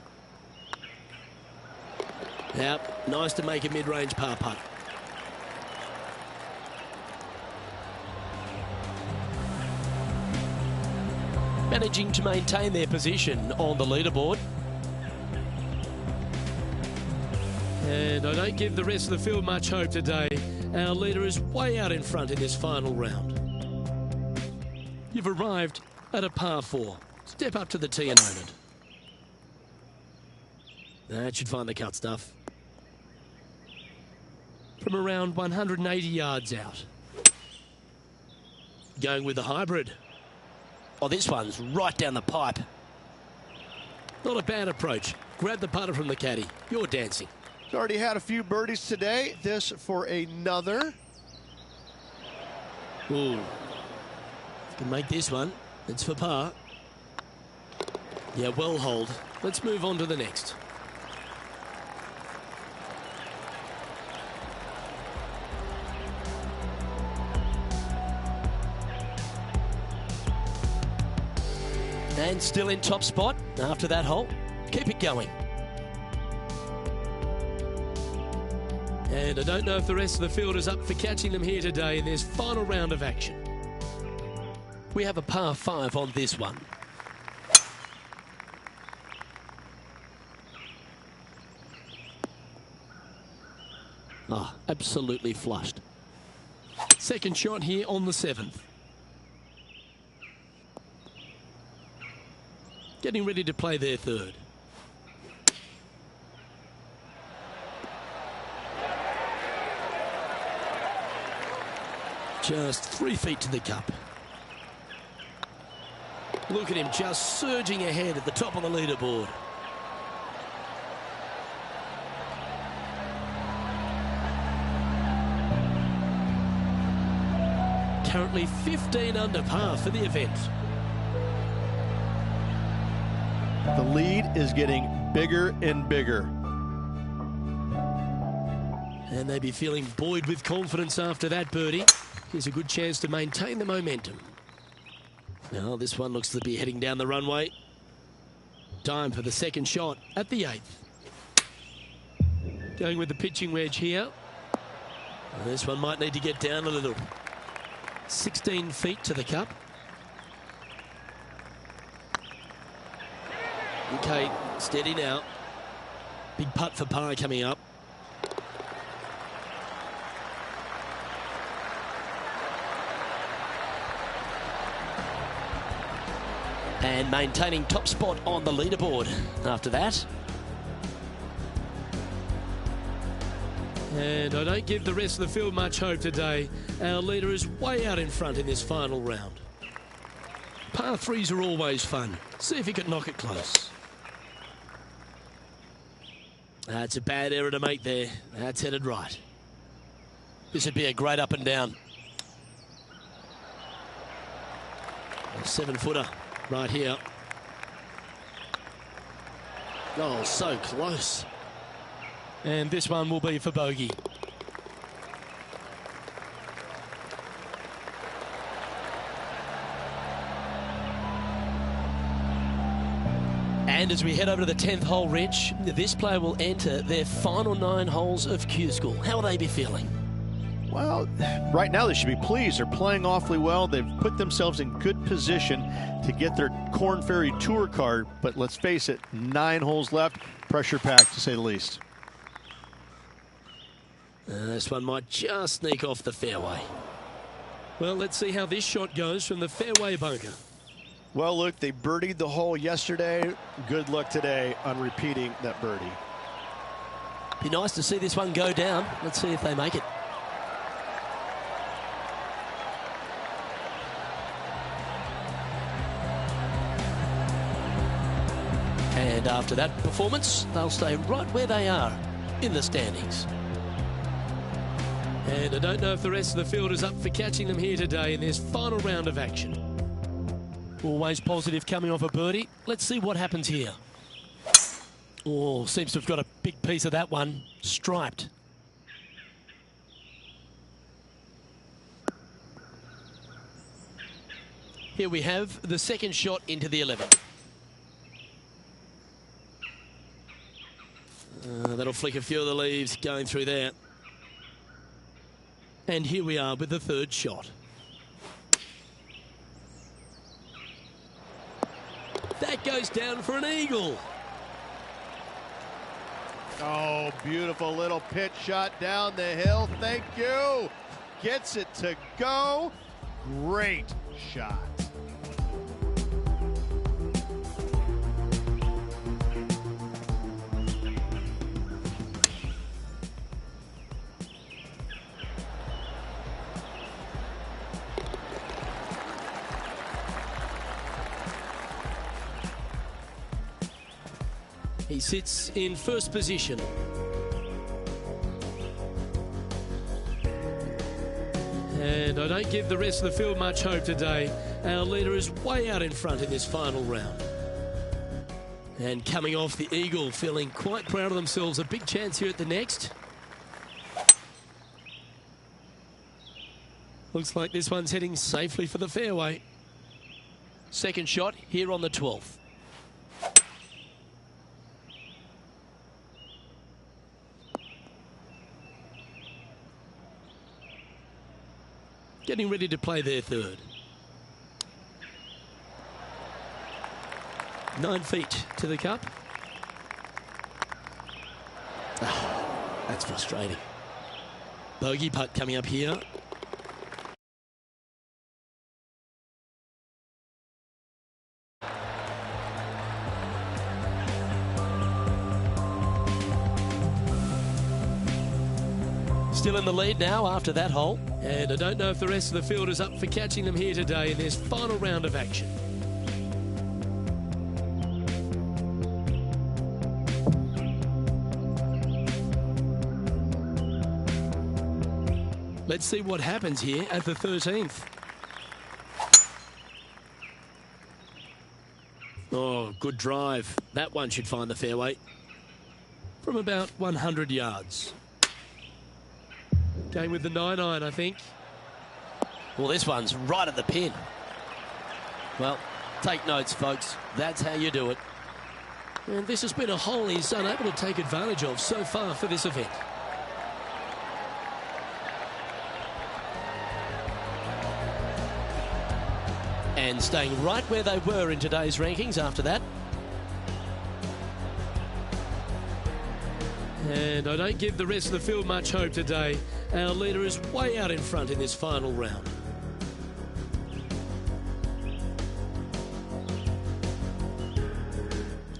Yep, nice to make a mid-range par putt. Managing to maintain their position on the leaderboard. And I don't give the rest of the field much hope today. Our leader is way out in front in this final round. You've arrived at a par 4. Step up to the tee and own it. That should find the cut stuff. From around 180 yards out. Going with the hybrid. Oh, this one's right down the pipe. Not a bad approach. Grab the putter from the caddy. You're dancing. He's already had a few birdies today. This for another. Ooh. Can make this one. It's for par. Yeah, well hold. Let's move on to the next. And still in top spot after that hole. Keep it going. And I don't know if the rest of the field is up for catching them here today in this final round of action. We have a par 5 on this one. Ah, absolutely flushed. Second shot here on the 7th. Getting ready to play their 3rd. Just 3 feet to the cup. Look at him just surging ahead at the top of the leaderboard. Currently 15 under par for the event. The lead is getting bigger and bigger. And they'd be feeling buoyed with confidence after that birdie. Here's a good chance to maintain the momentum. Now this one looks to be heading down the runway. Time for the 2nd shot at the 8th. Going with the pitching wedge here. And this one might need to get down a little. 16 feet to the cup. Okay, steady now. Big putt for par coming up. And maintaining top spot on the leaderboard after that. And I don't give the rest of the field much hope today. Our leader is way out in front in this final round. Par 3s are always fun. See if he can knock it close. That's a bad error to make there. That's headed right. This would be a great up and down. A 7-footer right here. Oh, so close. And this one will be for bogey. And as we head over to the 10th hole, Rich, this player will enter their final 9 holes of Q School. How will they be feeling? Well, right now they should be pleased. They're playing awfully well. They've put themselves in good position to get their Korn Ferry Tour card. But let's face it, 9 holes left. Pressure packed, to say the least. This one might just sneak off the fairway. Well, let's see how this shot goes from the fairway bunker. Well, look, they birdied the hole yesterday. Good luck today on repeating that birdie. Be nice to see this one go down. Let's see if they make it. And after that performance, they'll stay right where they are in the standings. And I don't know if the rest of the field is up for catching them here today in this final round of action. Always positive coming off a birdie. Let's see what happens here. Oh, seems to have got a big piece of that one. Striped. Here we have the second shot into the 11. That'll flick a few of the leaves going through there. And here we are with the third shot. That goes down for an eagle. Oh, beautiful little pitch shot down the hill. Thank you. Gets it to go. Great shot. He sits in first position. And I don't give the rest of the field much hope today. Our leader is way out in front in this final round. And coming off the eagle, feeling quite proud of themselves. A big chance here at the next. Looks like this one's heading safely for the fairway. Second shot here on the 12th. Getting ready to play their third. 9 feet to the cup. That's frustrating. Bogey putt coming up here. Still in the lead now after that hole. And I don't know if the rest of the field is up for catching them here today in this final round of action. Let's see what happens here at the 13th. Oh, good drive. That one should find the fairway from about 100 yards. Going with the 9-iron, I think. Well, this one's right at the pin. Well, take notes, folks. That's how you do it. And this has been a hole he's unable to take advantage of so far for this event. And staying right where they were in today's rankings after that. And I don't give the rest of the field much hope today. Our leader is way out in front in this final round.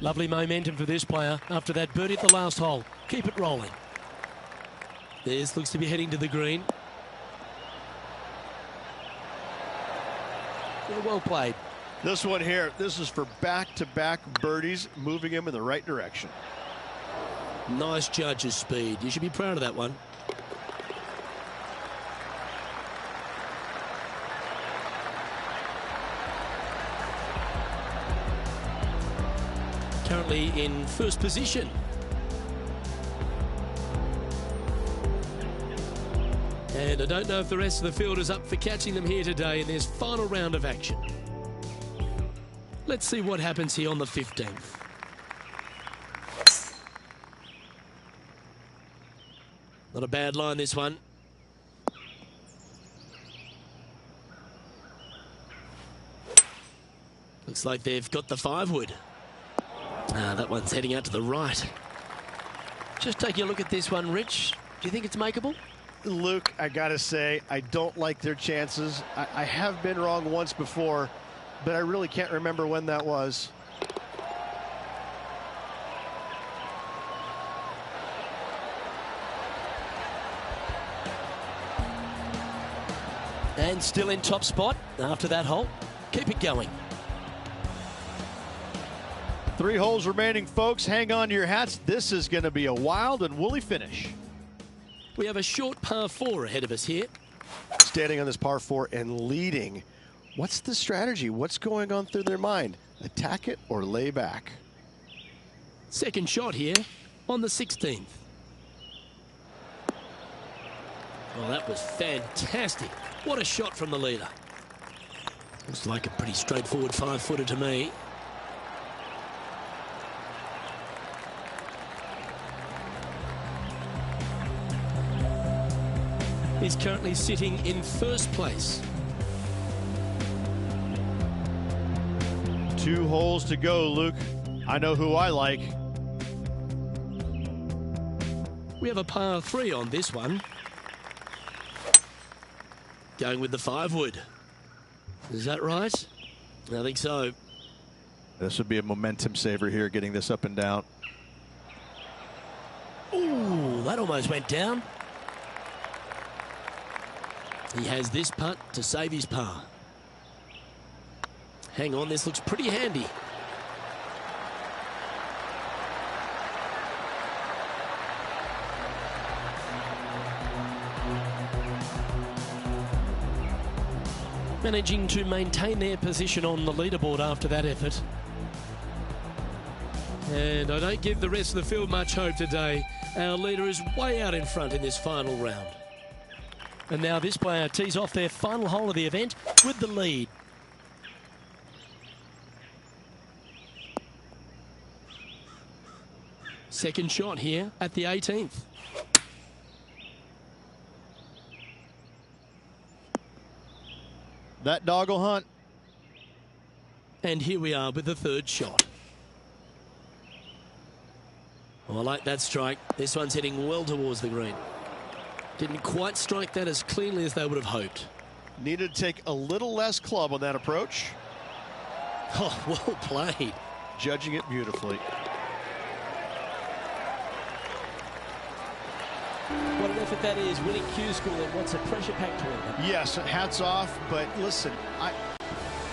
Lovely momentum for this player after that birdie at the last hole. Keep it rolling. This looks to be heading to the green. Yeah, well played. This one here, this is for back-to-back birdies, moving him in the right direction. Nice judge's speed. You should be proud of that one. Currently in first position. And I don't know if the rest of the field is up for catching them here today in this final round of action. Let's see what happens here on the 15th. Not a bad line, this one. Looks like they've got the 5-wood. That one's heading out to the right. Just taking a look at this one, Rich. Do you think it's makeable? Luke, I gotta say, I don't like their chances. I have been wrong once before, but I really can't remember when that was. And still in top spot after that hole. Keep it going. 3 holes remaining, folks. Hang on to your hats. This is going to be a wild and woolly finish. We have a short par 4 ahead of us here. Standing on this par 4 and leading. What's the strategy? What's going on through their mind? Attack it or lay back? Second shot here on the 16th. Well, that was fantastic. What a shot from the leader. Looks like a pretty straightforward 5-footer to me. He's currently sitting in first place. 2 holes to go, Luke. I know who I like. We have a par 3 on this one. Going with the 5-wood. Is that right? I think so. This would be a momentum saver here, getting this up and down. Ooh, that almost went down. He has this putt to save his par. Hang on, this looks pretty handy. Managing to maintain their position on the leaderboard after that effort. And I don't give the rest of the field much hope today. Our leader is way out in front in this final round. And now this player tees off their final hole of the event with the lead. Second shot here at the 18th. That dog will hunt. And here we are with the third shot. Oh, I like that strike. This one's heading well towards the green. Didn't quite strike that as cleanly as they would have hoped. Needed to take a little less club on that approach. Oh, well played. Judging it beautifully. What an effort that is, winning Q School in what's a pressure-packed tournament. Yes, hats off, but listen,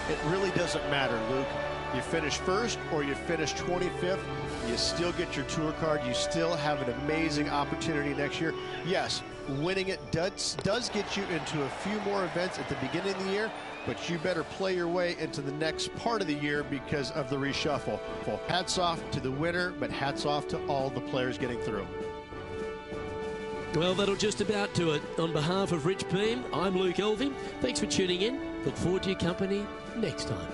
it really doesn't matter, Luke. You finish first or you finish 25th, you still get your tour card. You still have an amazing opportunity next year. Yes, winning it does get you into a few more events at the beginning of the year, but you better play your way into the next part of the year because of the reshuffle. Well, hats off to the winner, but hats off to all the players getting through. Well, that'll just about do it. On behalf of Rich Beam, I'm Luke Elving. Thanks for tuning in. Look forward to your company next time.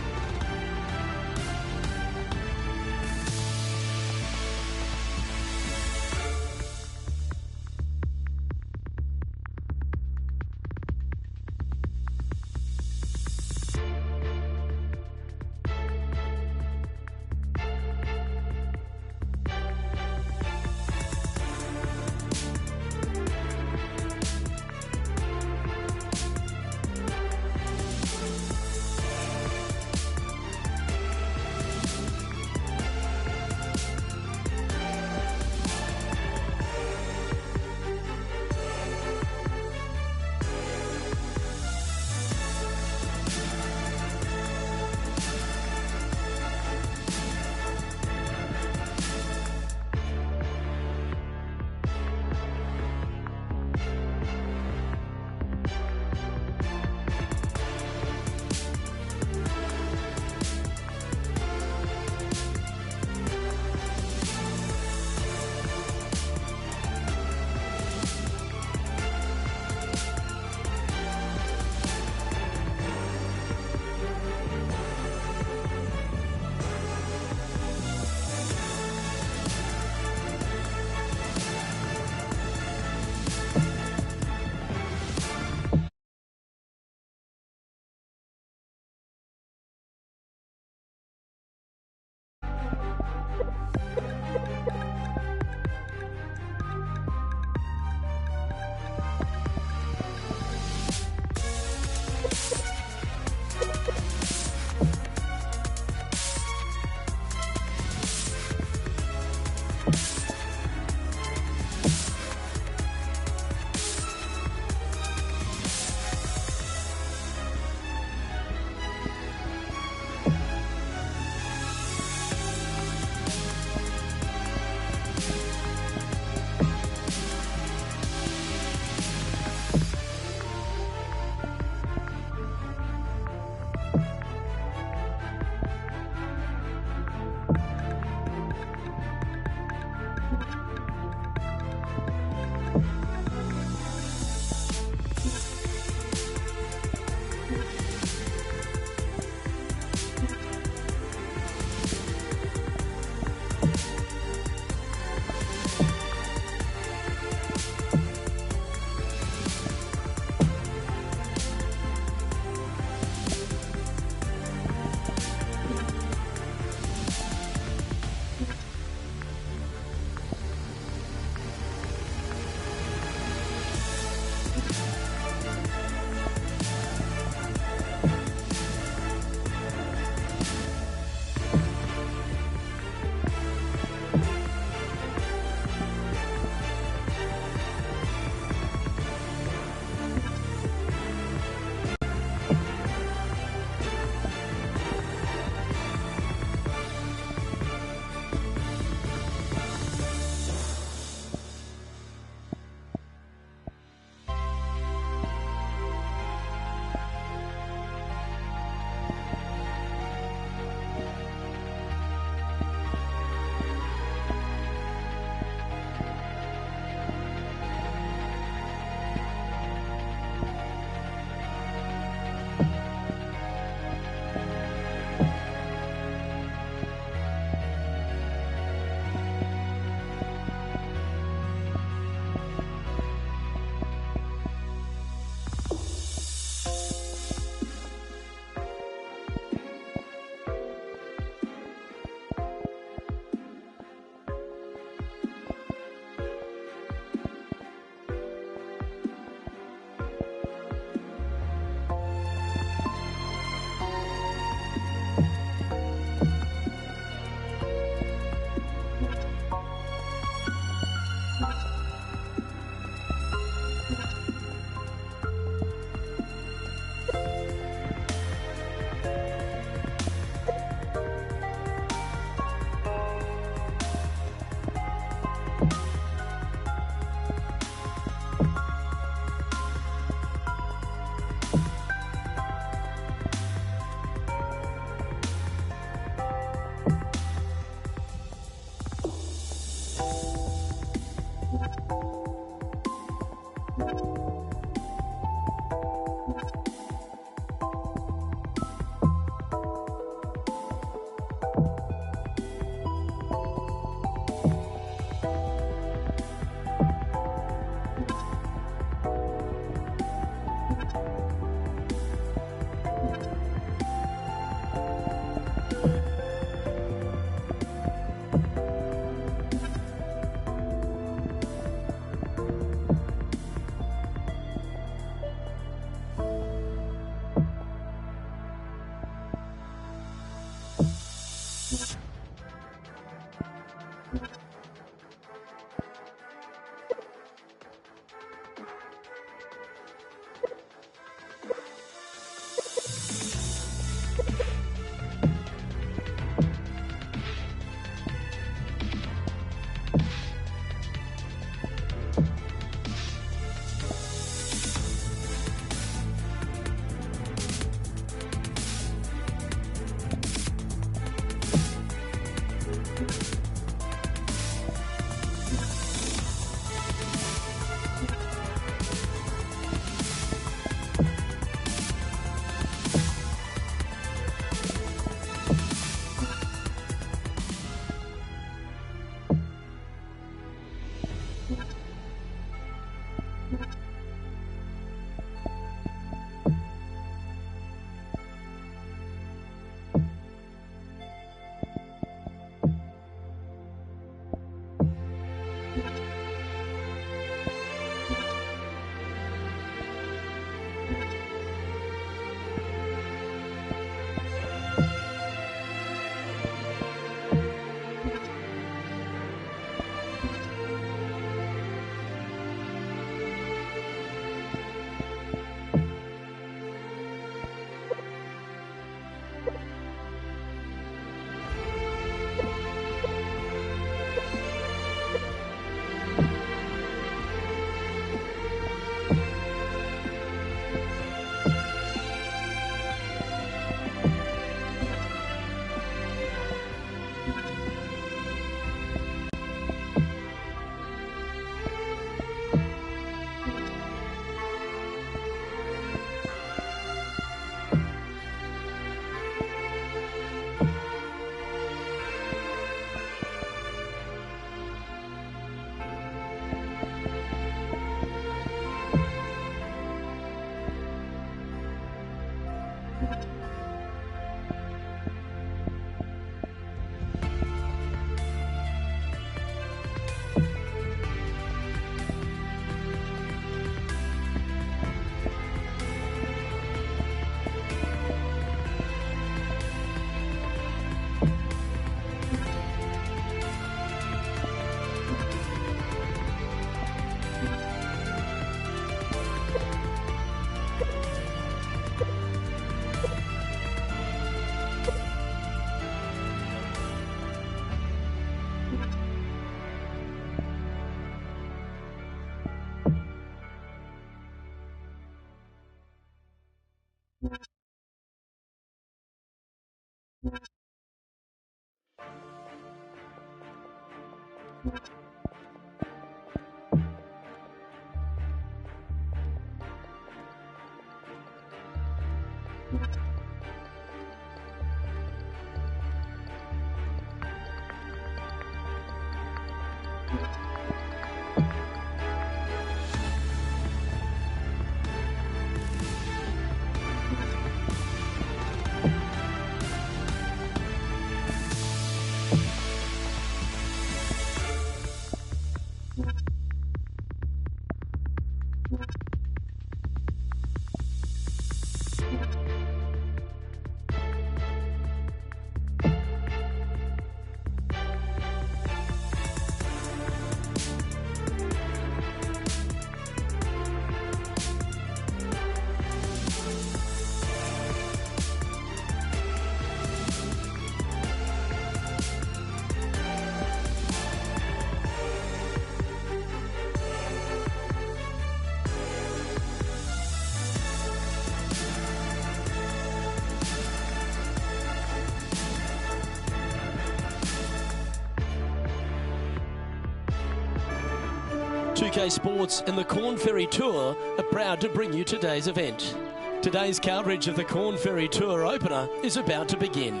2K Sports and the Corn Ferry Tour are proud to bring you today's event. Today's coverage of the Corn Ferry Tour opener is about to begin.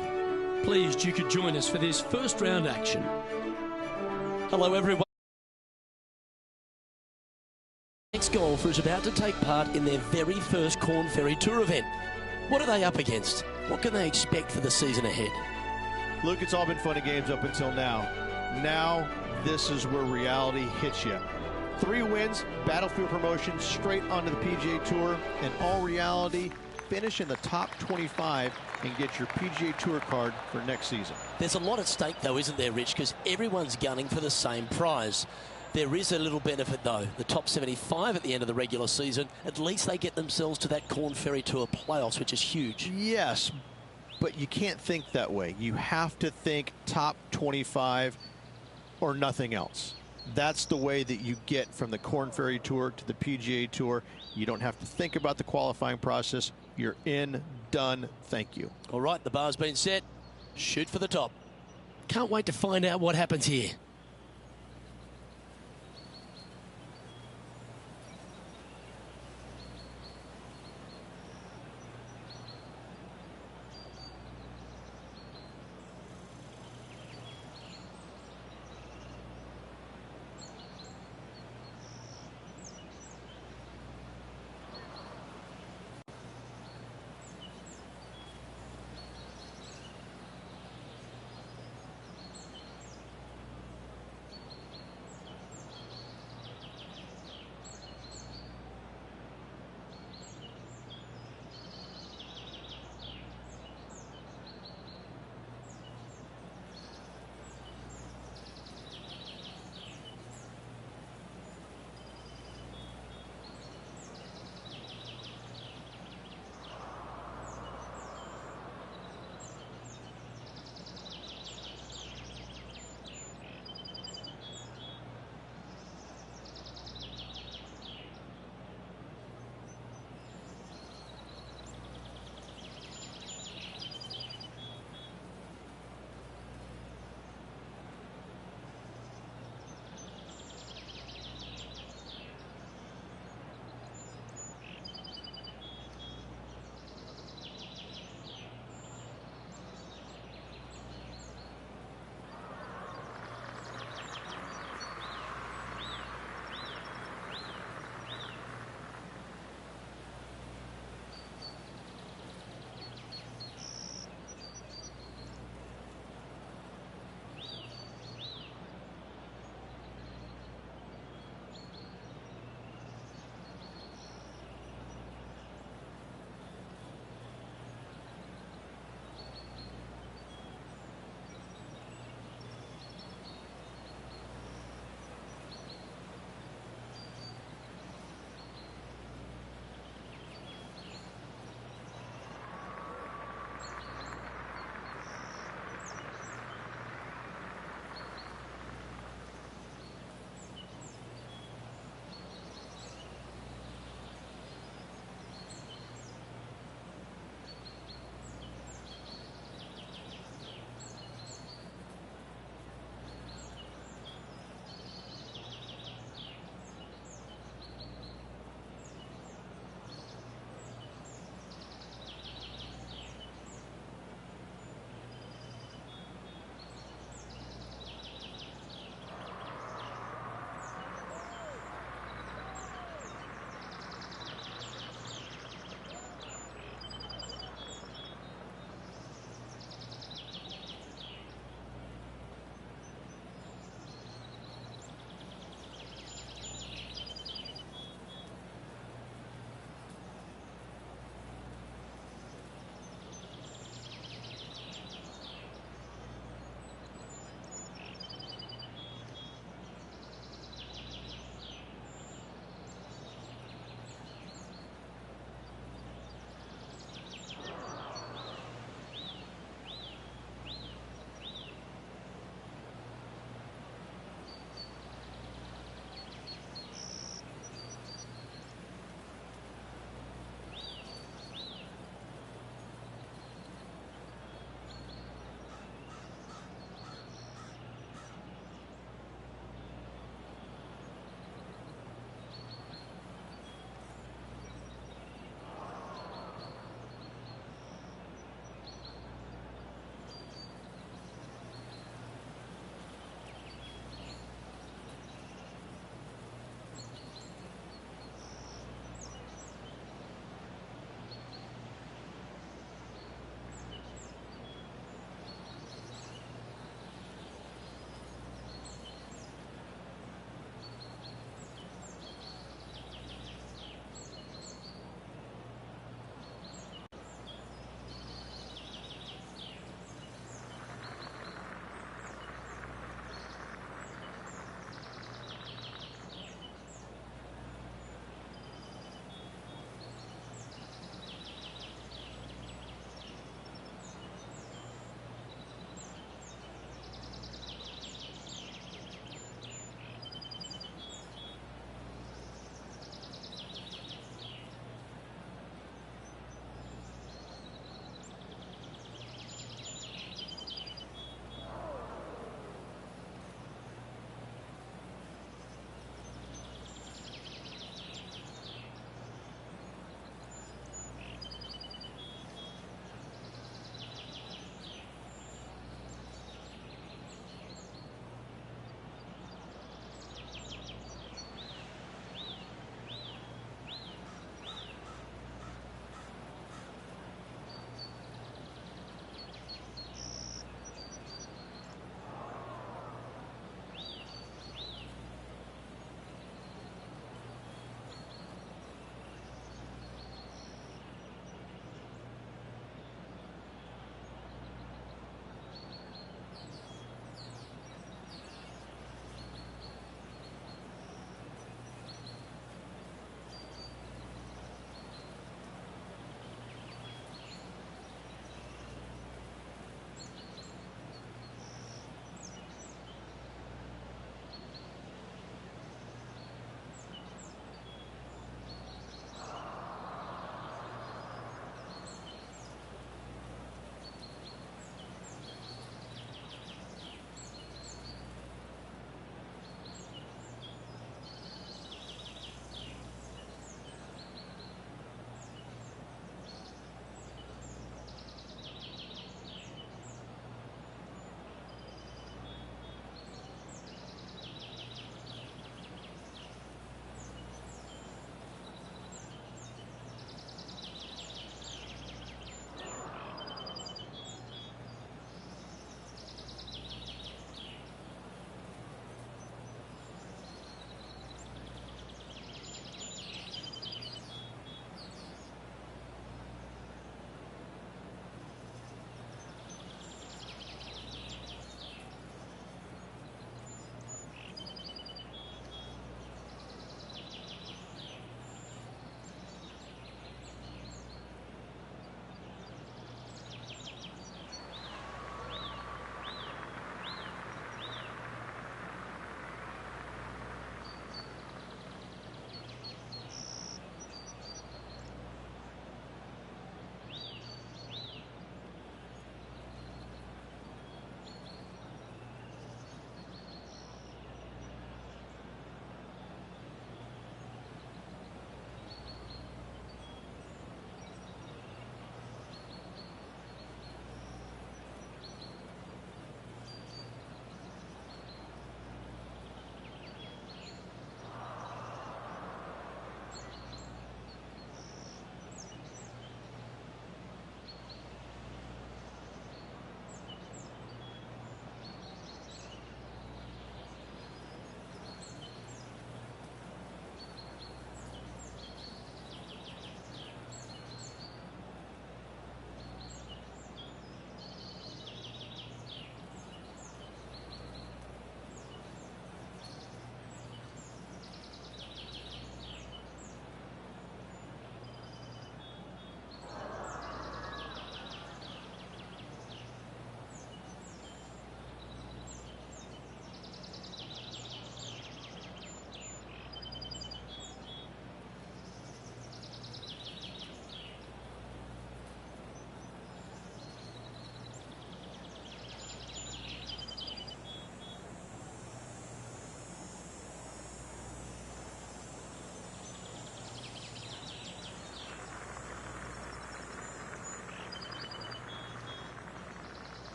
Pleased you could join us for this first round action. Hello everyone. Next golfer is about to take part in their very first Corn Ferry Tour event. What are they up against? What can they expect for the season ahead? Luke, it's all been fun and games up until now. Now, this is where reality hits you. 3 wins, Battlefield promotion, straight onto the PGA Tour, and all reality, finish in the top 25 and get your PGA Tour card for next season. There's a lot at stake though, isn't there, Rich? Because everyone's gunning for the same prize. There is a little benefit though. The top 75 at the end of the regular season, at least they get themselves to that Corn Ferry Tour playoffs, which is huge. Yes, but you can't think that way. You have to think top 25 or nothing else. That's the way that you get from the Corn Ferry Tour to the PGA Tour. You don't have to think about the qualifying process. You're in, done, thank you. All right, the bar's been set. Shoot for the top. Can't wait to find out what happens here.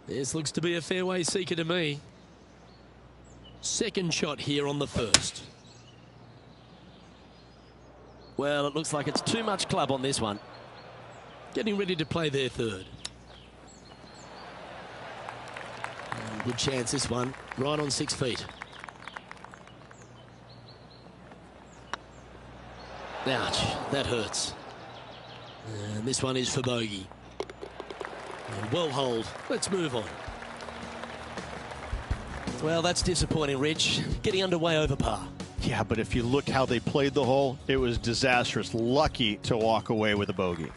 This looks to be a fairway seeker to me. Second shot here on the first. Well, it looks like it's too much club on this one. Getting ready to play their third. Good chance this one, right on 6 feet. Ouch, that hurts. And this one is for bogey. And well holed. Let's move on. Well, that's disappointing, Rich. Getting underway over par. Yeah, but if you look how they played the hole, it was disastrous. Lucky to walk away with a bogey.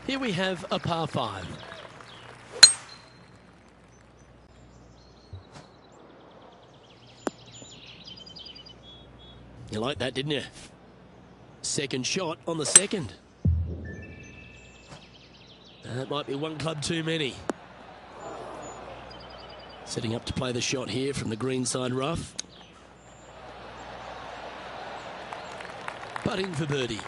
Here we have a par 5. You like that, didn't you? Second shot on the second. That might be one club too many. Setting up to play the shot here from the greenside rough. Putting for birdie.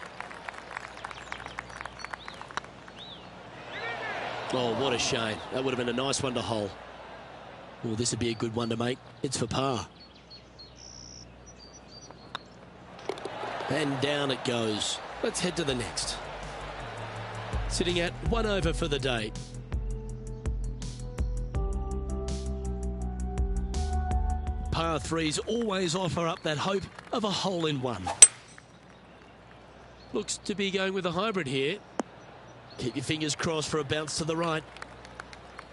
Oh, what a shame. That would have been a nice one to hole. Well, this would be a good one to make. It's for par. And down it goes. Let's head to the next. Sitting at 1 over for the day. Par 3s always offer up that hope of a hole-in-one. Looks to be going with a hybrid here. Keep your fingers crossed for a bounce to the right.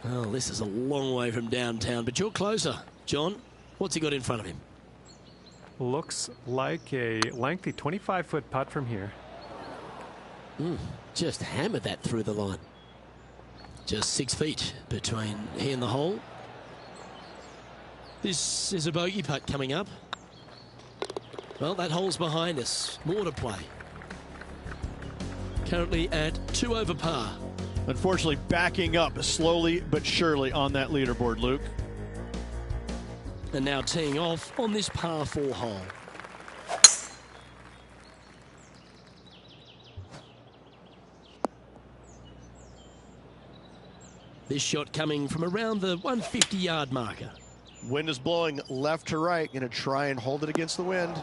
Oh, this is a long way from downtown, but you're closer. John, what's he got in front of him? Looks like a lengthy 25-foot putt from here. Just hammered that through the line. Just 6 feet between he and the hole. This is a bogey putt coming up. Well, that hole's behind us. More to play. Currently at 2 over par. Unfortunately, backing up slowly but surely on that leaderboard, Luke. And now teeing off on this par 4 hole. This shot coming from around the 150-yard marker. Wind is blowing left to right. Going to try and hold it against the wind.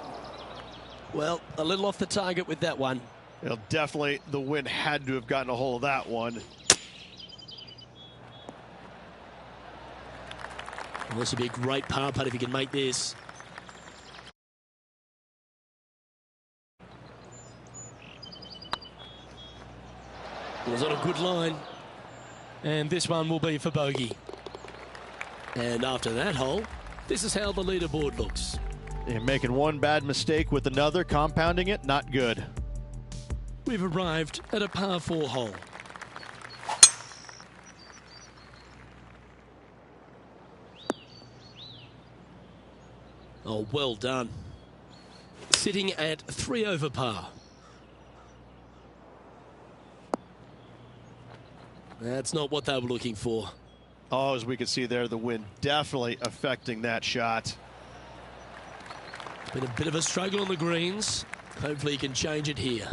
Well, a little off the target with that one. Well, definitely the wind had to have gotten a hold of that one. Well, this would be a great par putt if he can make this. It was on a good line. And this one will be for bogey. And after that hole, this is how the leaderboard looks. You're making one bad mistake with another, compounding it, not good. We've arrived at a par 4 hole. Oh, well done. Sitting at 3 over par. That's not what they were looking for. Oh, as we can see there, the wind definitely affecting that shot. It's been a bit of a struggle on the greens. Hopefully he can change it here.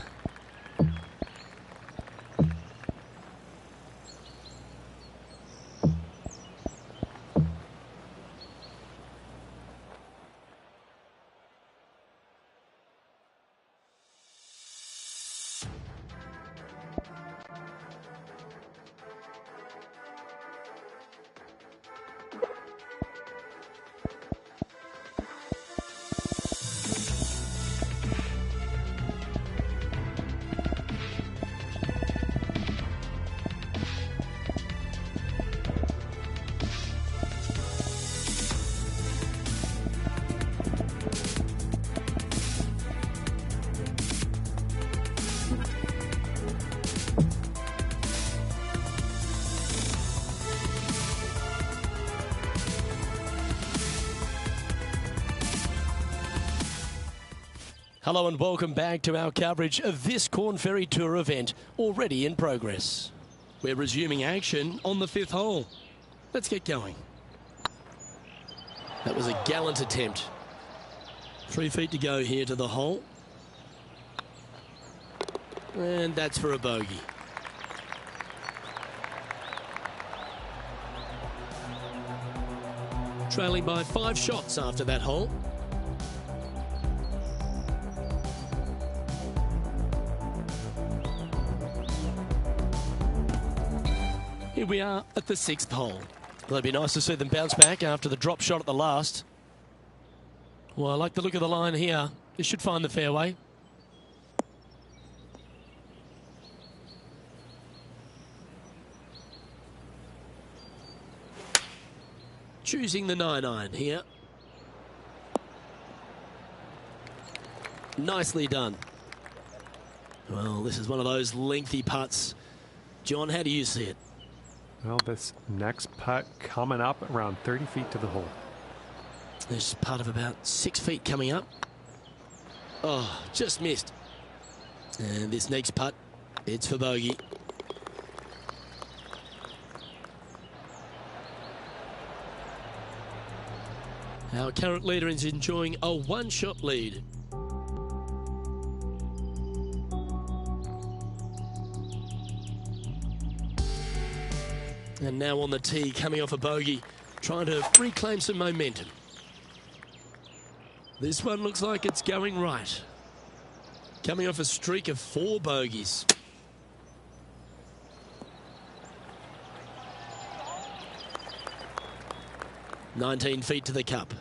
Hello and welcome back to our coverage of this Corn Ferry Tour event, already in progress. We're resuming action on the 5th hole. Let's get going. That was a gallant attempt. 3 feet to go here to the hole. And that's for a bogey. trailing by 5 shots after that hole. Here we are at the 6th hole. Well, it'd be nice to see them bounce back after the drop shot at the last. Well, I like the look of the line here. This should find the fairway. Choosing the 9-iron here. Nicely done. Well, this is one of those lengthy putts. John, how do you see it? Well, this next putt coming up around 30 feet to the hole. There's a putt of about 6 feet coming up. Oh, just missed. And this next putt, it's for bogey. Our current leader is enjoying a 1-shot lead. And now on the tee, coming off a bogey, trying to reclaim some momentum. This one looks like it's going right. Coming off a streak of 4 bogeys. "19 feet to the cup.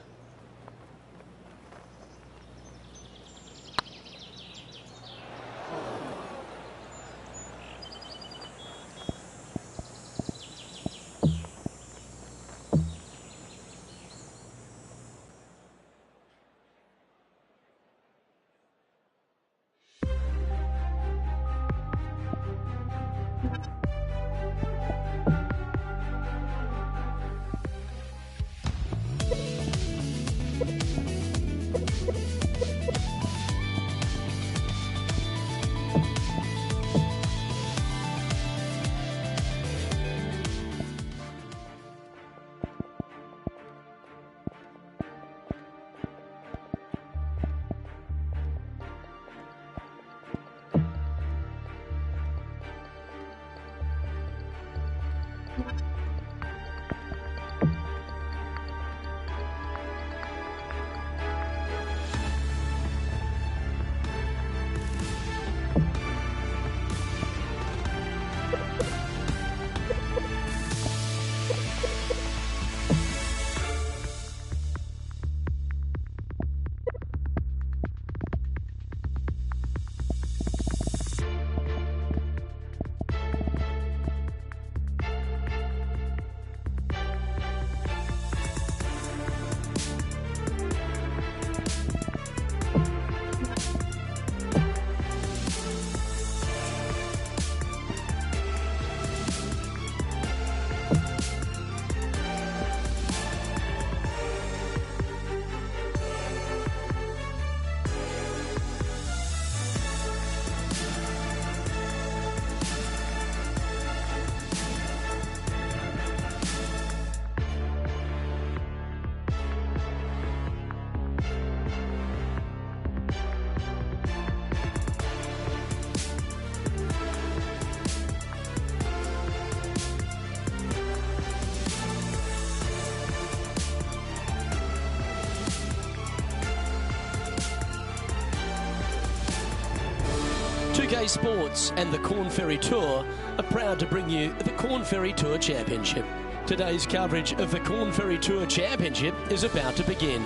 Sports and the Corn Ferry Tour are proud to bring you the Corn Ferry Tour Championship. Today's coverage of the Corn Ferry Tour Championship is about to begin.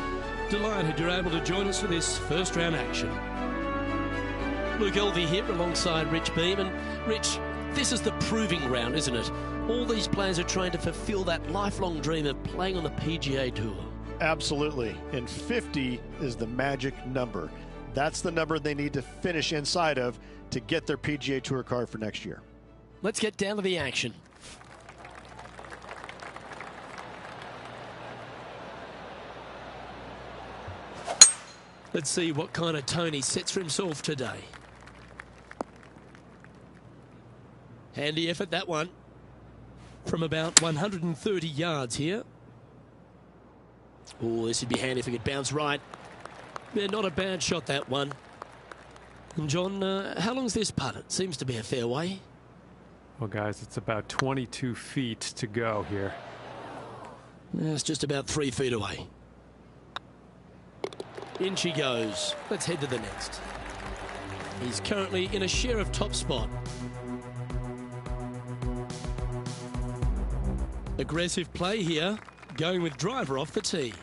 Delighted you're able to join us for this first round action. Luke Elvey here alongside Rich Beam. And Rich, this is the proving round, isn't it? All these players are trying to fulfill that lifelong dream of playing on the PGA Tour. Absolutely. And 50 is the magic number. That's the number they need to finish inside of to get their PGA Tour card for next year. Let's get down to the action. Let's see what kind of tone he sets for himself today. Handy effort, that one. From about 130 yards here. Oh, this would be handy if it could bounce right. Yeah, not a bad shot, that one. And John, how long's this putt? It seems to be a fairway. Well, guys, it's about 22 feet to go here. That's just about 3 feet away. In she goes. Let's head to the next. He's currently in a share of top spot. Aggressive play here, going with driver off the tee.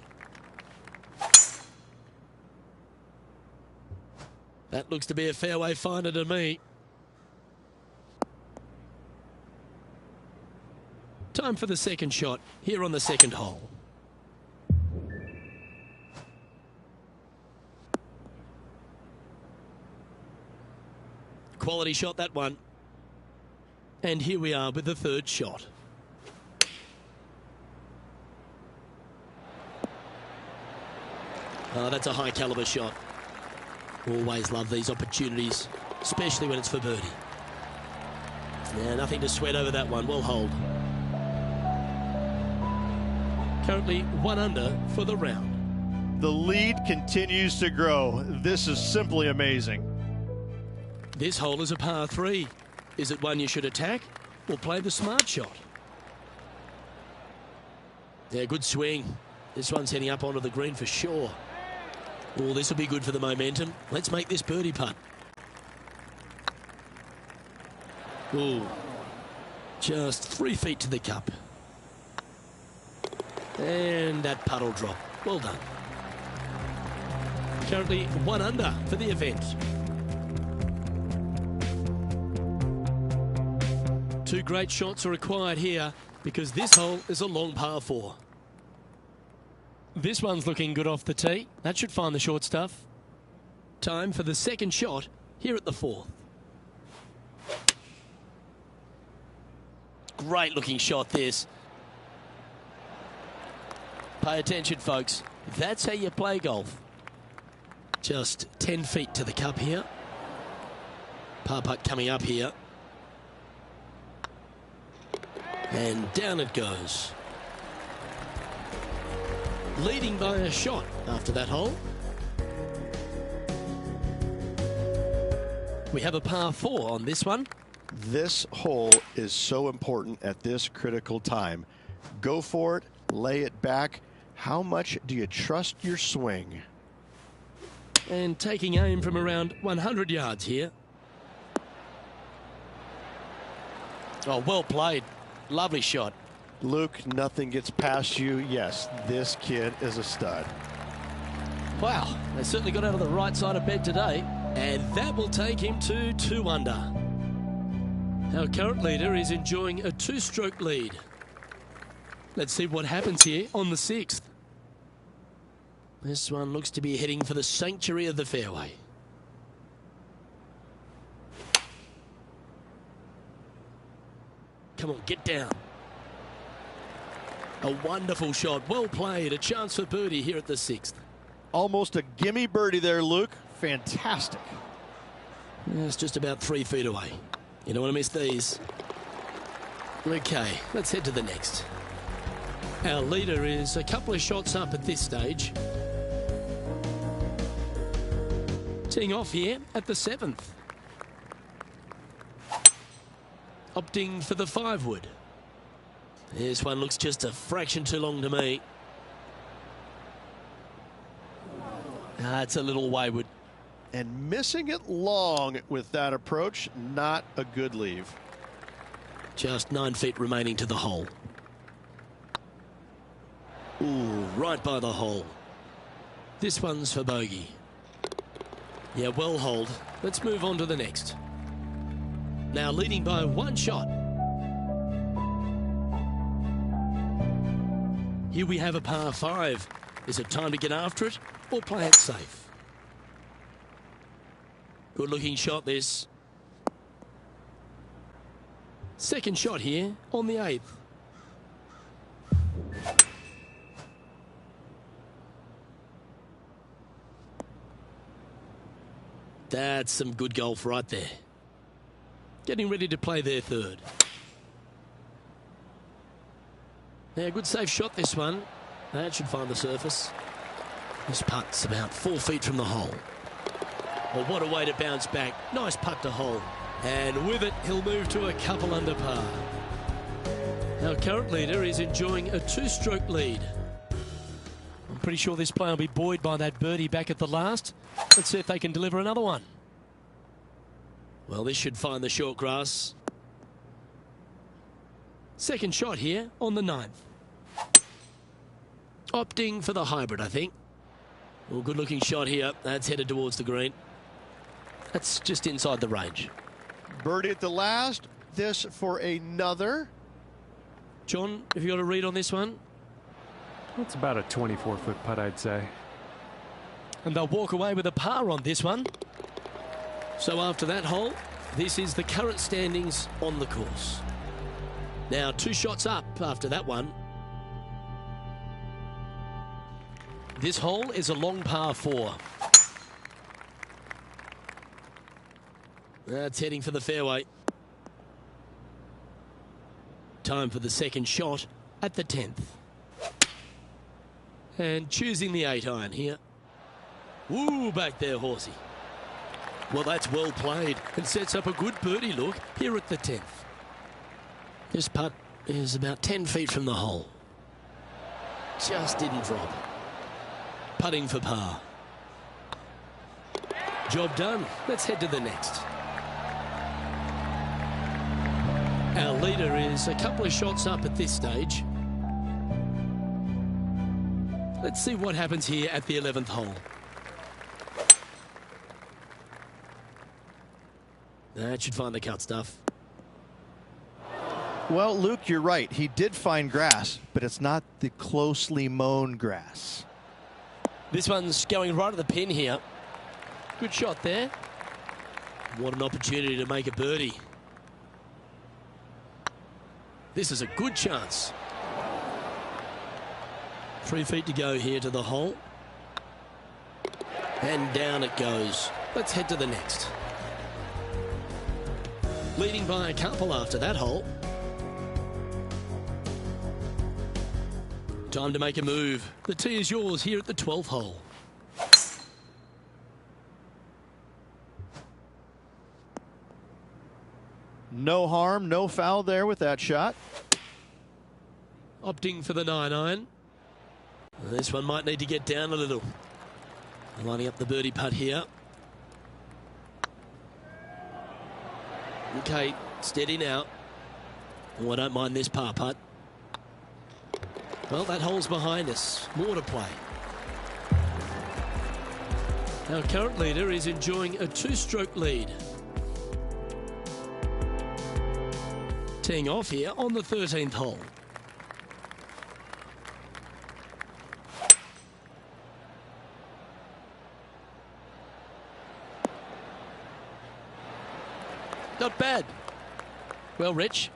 That looks to be a fairway finder to me. Time for the second shot here on the second hole. Quality shot, that one. And here we are with the third shot. Oh, that's a high caliber shot. Always love these opportunities, especially when it's for birdie. Yeah, nothing to sweat over that one. Well hold. Currently 1 under for the round. The lead continues to grow. This is simply amazing. This hole is a par 3. Is it one you should attack or play the smart shot? Yeah, good swing. This one's heading up onto the green for sure. Oh, this will be good for the momentum. Let's make this birdie putt. Oh, just 3 feet to the cup. And that putt will drop. Well done. Currently 1 under for the event. 2 great shots are required here because this hole is a long par 4. This one's looking good off the tee. That should find the short stuff. Time for the second shot here at the 4th. Great looking shot this. Pay attention, folks. That's how you play golf. Just 10 feet to the cup here. Par putt coming up here. And down it goes. Leading by a shot after that hole. We have a par 4 on this one. This hole is so important at this critical time. Go for it, lay it back. How much do you trust your swing? And taking aim from around 100 yards here. Oh, well played. Lovely shot. Luke, nothing gets past you. Yes, this kid is a stud. Wow, they certainly got out of the right side of bed today. And that will take him to 2 under. Our current leader is enjoying a 2-stroke lead. Let's see what happens here on the 6th. This one looks to be heading for the sanctuary of the fairway. Come on, get down. A wonderful shot. Well played. A chance for birdie here at the 6th. Almost a gimme birdie there, Luke. Fantastic. It's just about 3 feet away. You don't want to miss these. Okay, let's head to the next. Our leader is a couple of shots up at this stage. Teeing off here at the 7th. Opting for the 5-wood. This one looks just a fraction too long to me. It's a little wayward. And missing it long with that approach, not a good leave. Just 9 feet remaining to the hole. Ooh, right by the hole. This one's for bogey. Yeah, well hold. Let's move on to the next. Now leading by 1 shot. Here we have a par 5. Is it time to get after it or play it safe? Good looking shot this. Second shot here on the 8th. That's some good golf right there. Getting ready to play their 3rd. Yeah, good safe shot this one. That should find the surface. This putt's about 4 feet from the hole. Well, what a way to bounce back. Nice putt to hole. And with it, he'll move to a couple under par. Our current leader is enjoying a two-stroke lead. I'm pretty sure this player will be buoyed by that birdie back at the last. Let's see if they can deliver another one. Well, this should find the short grass. Second shot here on the 9th. Opting for the hybrid, I think. Well, good looking shot here. That's headed towards the green. That's just inside the range. Birdie at the last. This for another. John, have you got a read on this one? It's about a 24-foot putt, I'd say. And they'll walk away with a par on this one. So after that hole, this is the current standings on the course. Now 2 shots up after that one. This hole is a long par 4. That's heading for the fairway. Time for the second shot at the 10th. And choosing the 8-iron here. Ooh, back there, horsey. Well, that's well played and sets up a good birdie look here at the 10th. This putt is about 10 feet from the hole. Just didn't drop. Putting for par. Job done. Let's head to the next. Our leader is a couple of shots up at this stage. Let's see what happens here at the 11th hole. That should find the cut stuff. Well, Luke, you're right. He did find grass, but it's not the closely mown grass. This one's going right at the pin here. Good shot there. What an opportunity to make a birdie. This is a good chance. 3 feet to go here to the hole. And down it goes. Let's head to the next. Leading by a couple after that hole. Time to make a move. The tee is yours here at the 12th hole. No harm, no foul there with that shot. Opting for the 9-iron. This one might need to get down a little. Lining up the birdie putt here. Okay, steady now. Oh, I don't mind this par putt. Well, that hole's behind us. More to play. Our current leader is enjoying a 2-stroke lead. Teeing off here on the 13th hole. Not bad. Well, Rich,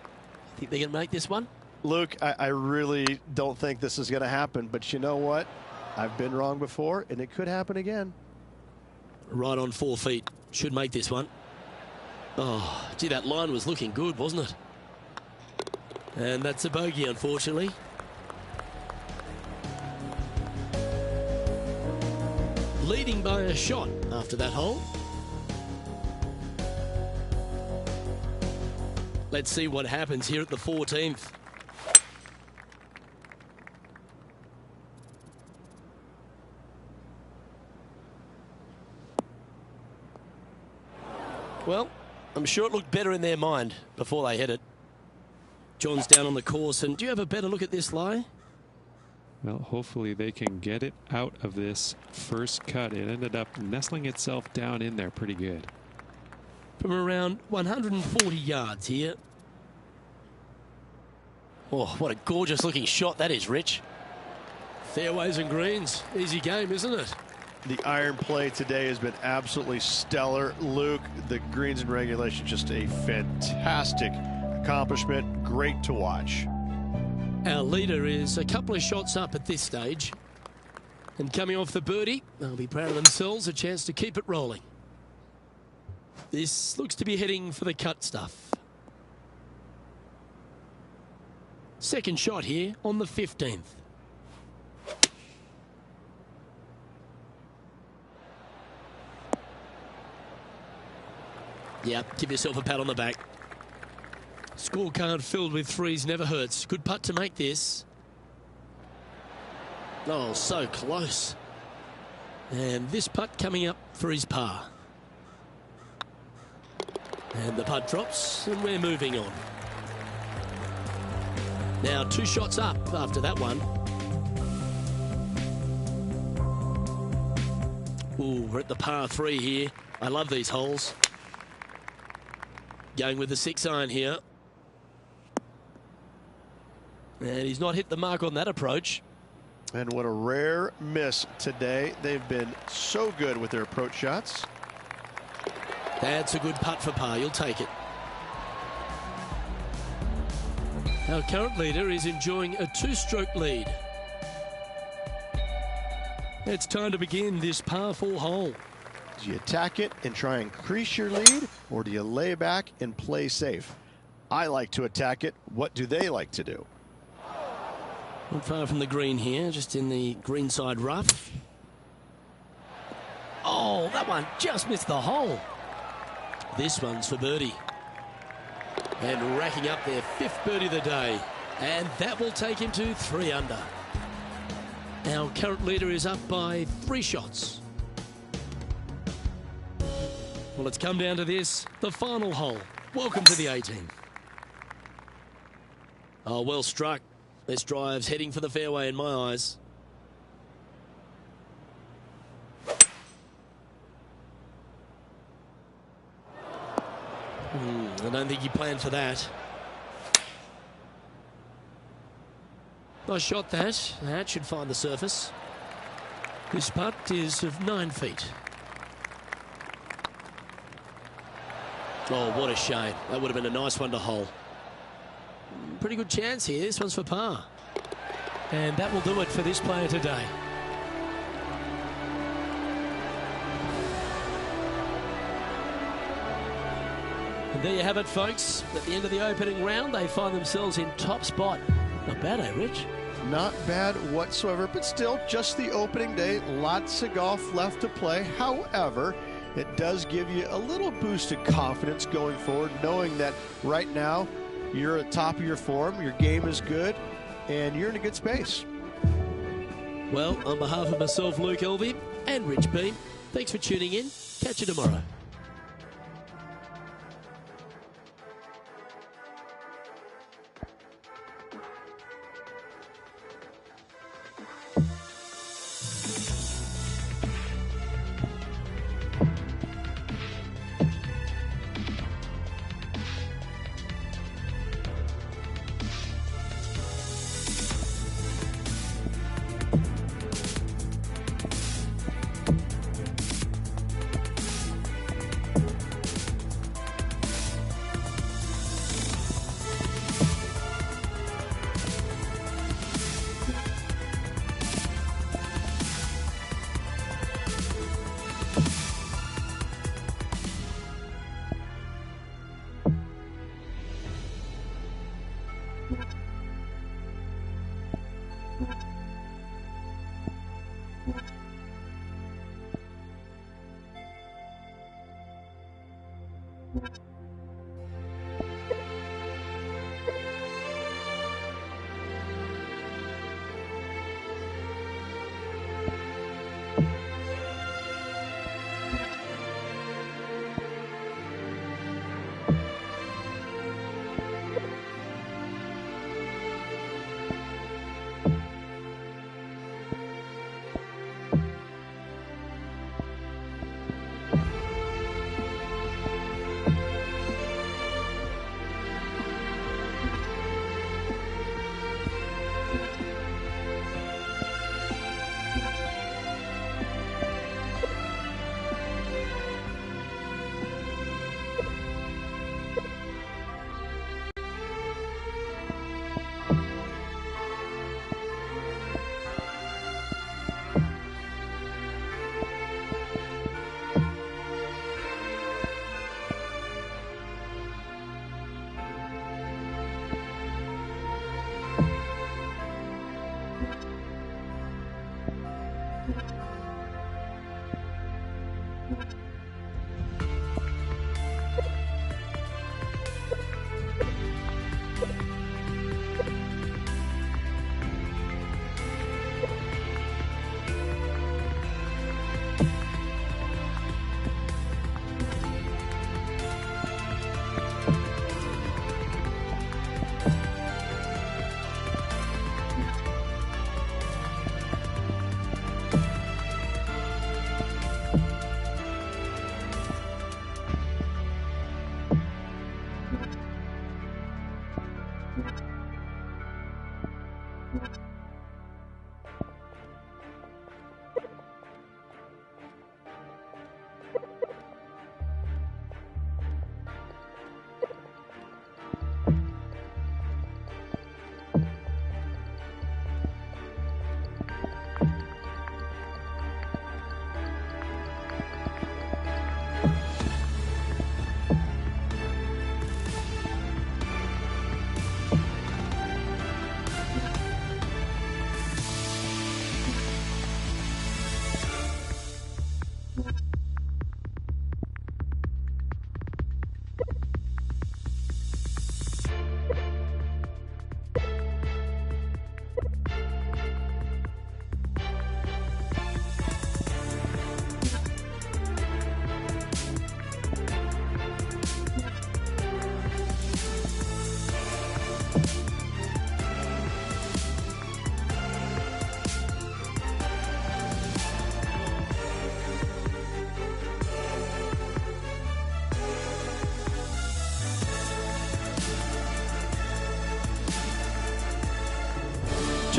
think they can make this one? Luke, I really don't think this is going to happen, but you know what? I've been wrong before, and it could happen again. Right on 4 feet. Should make this one. Oh, gee, that line was looking good, wasn't it? And that's a bogey, unfortunately. Leading by a shot after that hole. Let's see what happens here at the 14th. Well, I'm sure it looked better in their mind before they hit it. John's down on the course, and do you have a better look at this lie? Well, hopefully they can get it out of this first cut. It ended up nestling itself down in there pretty good. From around 140 yards here. Oh, what a gorgeous looking shot that is, Rich. Fairways and greens. Easy game, isn't it? The iron play today has been absolutely stellar. Luke, the greens and regulation, just a fantastic accomplishment. Great to watch. Our leader is a couple of shots up at this stage. And coming off the birdie, they'll be proud of themselves, a chance to keep it rolling. This looks to be heading for the cut stuff. Second shot here on the 15th. Yep, give yourself a pat on the back. Scorecard filled with threes never hurts. Good putt to make this. Oh, so close. And this putt coming up for his par. And the putt drops, and we're moving on. Now 2 shots up after that one. Ooh, we're at the par 3 here. I love these holes. Going with the 6-iron here. And he's not hit the mark on that approach. And what a rare miss today. They've been so good with their approach shots. That's a good putt for par. You'll take it. Our current leader is enjoying a 2-stroke lead. It's time to begin this par 4 hole. Do you attack it and try and increase your lead, or do you lay back and play safe? I like to attack it. What do they like to do? Not far from the green here, just in the greenside rough. Oh, that one just missed the hole. This one's for birdie. And racking up their 5th birdie of the day. And that will take him to 3 under. Our current leader is up by 3 shots. Well, it's come down to this, the final hole. Welcome to the 18. Oh, well struck. This drive's heading for the fairway in my eyes. I don't think he planned for that. Nice shot that. That should find the surface. This putt is of 9 feet. Oh, what a shame. That would have been a nice one to hole. Pretty good chance here. This one's for par. And that will do it for this player today. And there you have it, folks. At the end of the opening round, they find themselves in top spot. Not bad, eh, Rich? Not bad whatsoever, but still just the opening day. Lots of golf left to play. However, it does give you a little boost of confidence going forward, knowing that right now you're at the top of your form, your game is good, and you're in a good space. Well, on behalf of myself, Luke Elvey, and Rich Beam, thanks for tuning in. Catch you tomorrow.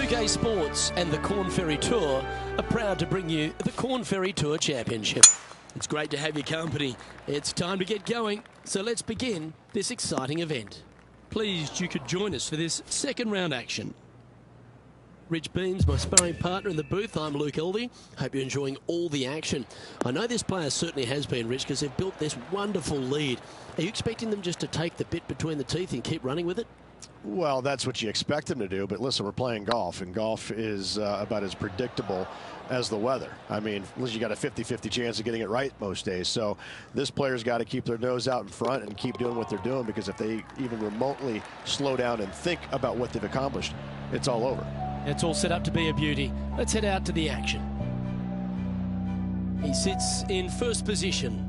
2K Sports and the Corn Ferry Tour are proud to bring you the Corn Ferry Tour Championship. It's great to have your company. It's time to get going, so let's begin this exciting event. Pleased you could join us for this second round action. Rich Beams, my sparring partner in the booth. I'm Luke Elvey. Hope you're enjoying all the action. I know this player certainly has been, Rich, because they've built this wonderful lead. Are you expecting them just to take the bit between the teeth and keep running with it? Well, that's what you expect them to do, but listen, we're playing golf, and golf is about as predictable as the weather. I mean, you got a 50-50 chance of getting it right most days, so this player's got to keep their nose out in front and keep doing what they're doing, because if they even remotely slow down and think about what they've accomplished, it's all over. It's all set up to be a beauty. Let's head out to the action. He sits in first position.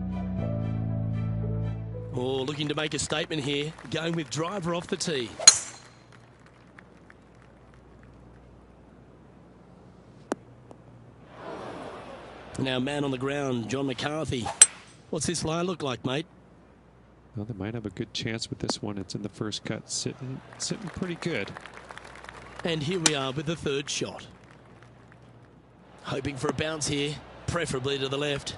Oh, looking to make a statement here, going with driver off the tee. Now, man on the ground, John McCarthy. What's this line look like, mate? Well, they might have a good chance with this one. It's in the first cut, sitting pretty good. And here we are with the third shot. Hoping for a bounce here, preferably to the left.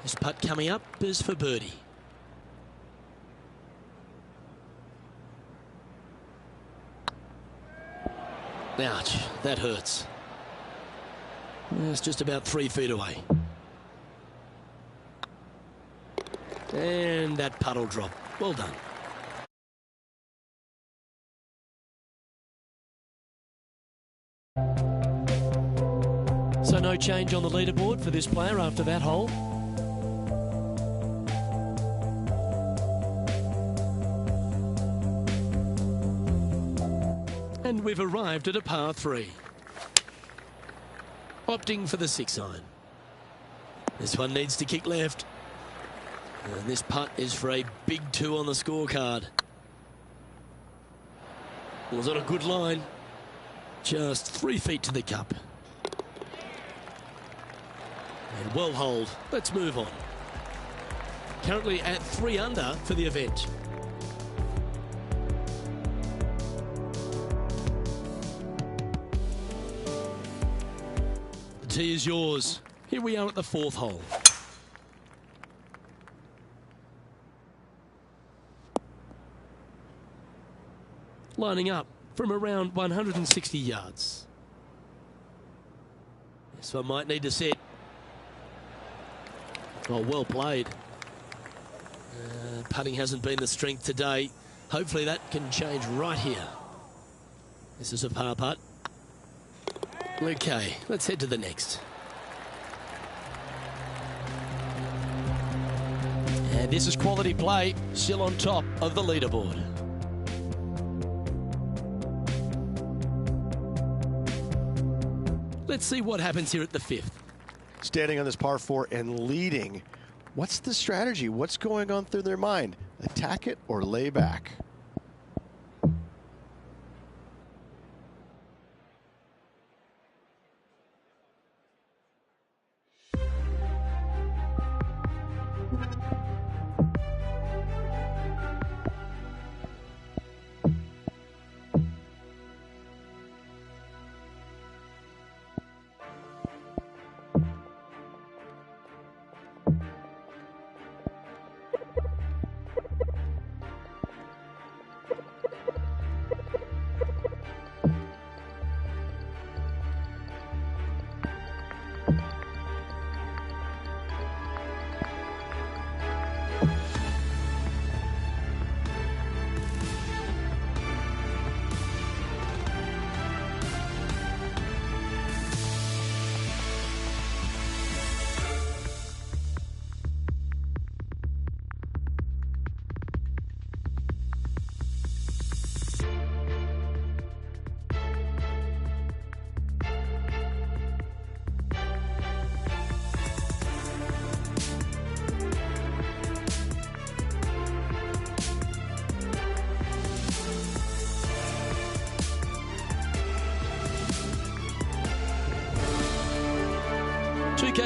This putt coming up is for birdie. Ouch, that hurts. It's just about 3 feet away. And that putt will drop. Well done. So no change on the leaderboard for this player after that hole. And we've arrived at a par 3. Opting for the 6-iron. This one needs to kick left. And this putt is for a big 2 on the scorecard. Was on a good line. Just 3 feet to the cup. And well holed. Let's move on. Currently at 3 under for the event. The tee is yours. Here we are at the 4th hole. Lining up from around 160 yards. This one might need to set. Oh, well played. Putting hasn't been the strength today. Hopefully that can change right here. This is a par putt. Okay, let's head to the next. And this is quality play, still on top of the leaderboard. Let's see what happens here at the 5th. Standing on this par 4 and leading. What's the strategy? What's going on through their mind? Attack it or lay back?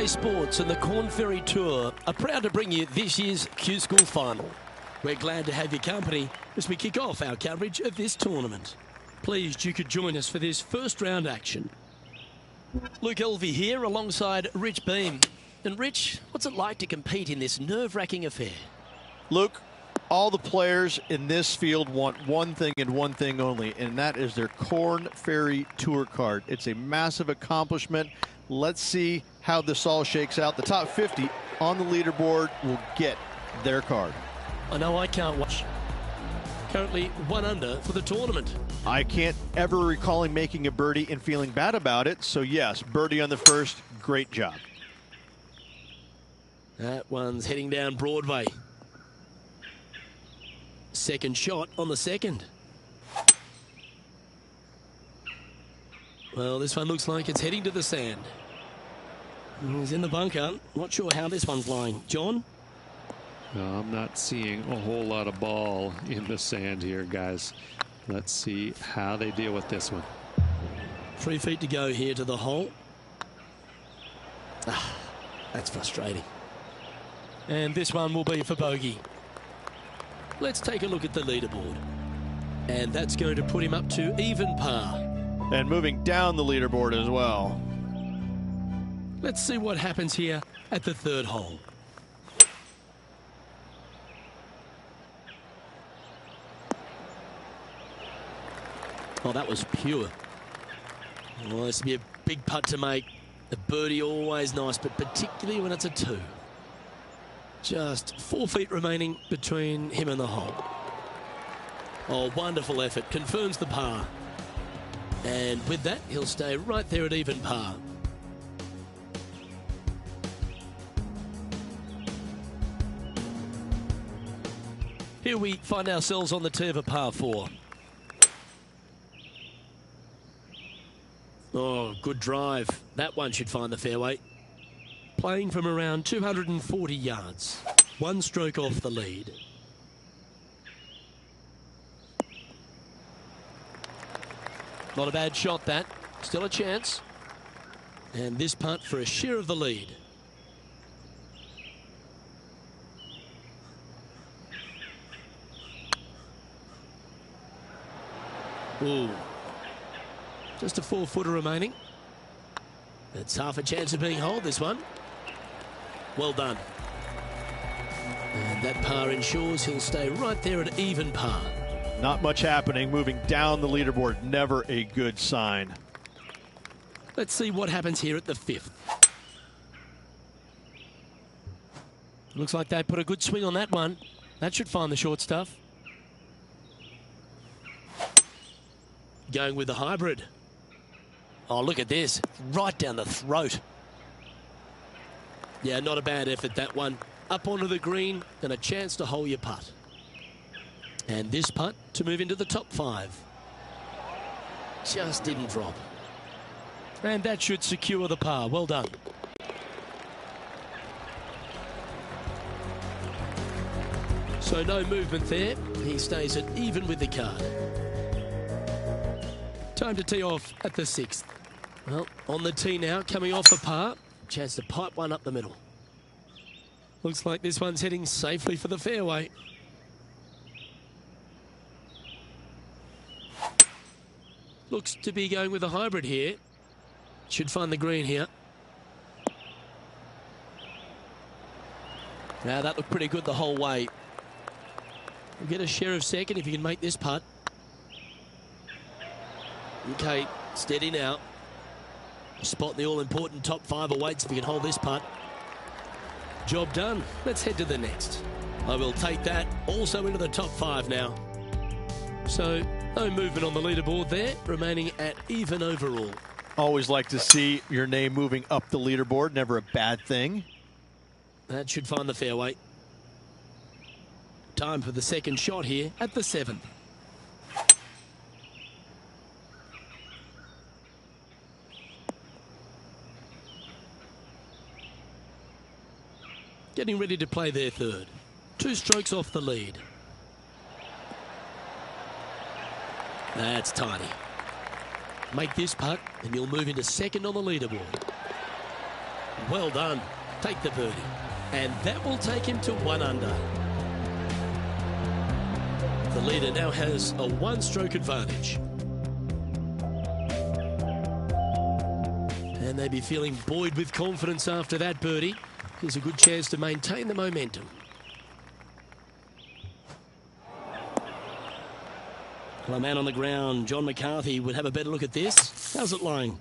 PGA Sports and the Corn Ferry Tour are proud to bring you this year's Q School Final. We're glad to have your company as we kick off our coverage of this tournament. Pleased you could join us for this first round action. Luke Elvey here alongside Rich Beam. And Rich, what's it like to compete in this nerve-wracking affair? Luke, all the players in this field want one thing and one thing only, and that is their Korn Ferry Tour card. It's a massive accomplishment. Let's see how this all shakes out. The top 50 on the leaderboard will get their card. I know I can't watch. Currently 1 under for the tournament. I can't ever recall him making a birdie and feeling bad about it. So yes, birdie on the first, great job. That one's heading down Broadway. Second shot on the second. Well, this one looks like it's heading to the sand. He's in the bunker. Not sure how this one's lying. John? No, I'm not seeing a whole lot of ball in the sand here, guys. Let's see how they deal with this one. 3 feet to go here to the hole. That's frustrating. And this one will be for bogey. Let's take a look at the leaderboard. And that's going to put him up to even par. And moving down the leaderboard as well. Let's see what happens here at the third hole. Oh, that was pure. Well, this will be a big putt to make. A birdie always nice, but particularly when it's a 2. Just 4 feet remaining between him and the hole. Oh, wonderful effort. Confirms the par. And with that, he'll stay right there at even par. Here we find ourselves on the tee of a par 4. Oh, good drive. That one should find the fairway. Playing from around 240 yards. 1 stroke off the lead. Not a bad shot, that. Still a chance. And this putt for a share of the lead. Ooh. Just a 4-footer remaining. It's half a chance of being holed, this one. Well done. And that par ensures he'll stay right there at even par. Not much happening. Moving down the leaderboard, never a good sign. Let's see what happens here at the 5th. Looks like they put a good swing on that one. That should find the short stuff. Going with the hybrid. Oh, look at this. Right down the throat. Yeah, not a bad effort, that one. Up onto the green and a chance to hole your putt. And this putt to move into the top 5. Just didn't drop. And that should secure the par. Well done. So no movement there. He stays at even with the card. Time to tee off at the 6th. Well, on the tee now, coming off a par. Chance to pipe one up the middle. Looks like this one's heading safely for the fairway. Looks to be going with a hybrid here. Should find the green here. Now that looked pretty good the whole way. We'll get a share of second if you can make this putt. Okay, steady now. Spot the all-important top 5 awaits if you can hold this putt. Job done. Let's head to the next. I will take that also into the top 5 now. So no movement on the leaderboard there, remaining at even overall. Always like to see your name moving up the leaderboard. Never a bad thing. That should find the fairway. Time for the second shot here at the 7th. Getting ready to play their third. 2 strokes off the lead. That's tiny. Make this putt and you'll move into second on the leaderboard. Well done. Take the birdie. And that will take him to 1 under. The leader now has a 1-stroke advantage. And they'd be feeling buoyed with confidence after that birdie. Here's a good chance to maintain the momentum. Well, a man on the ground, John McCarthy, would have a better look at this. How's it lying?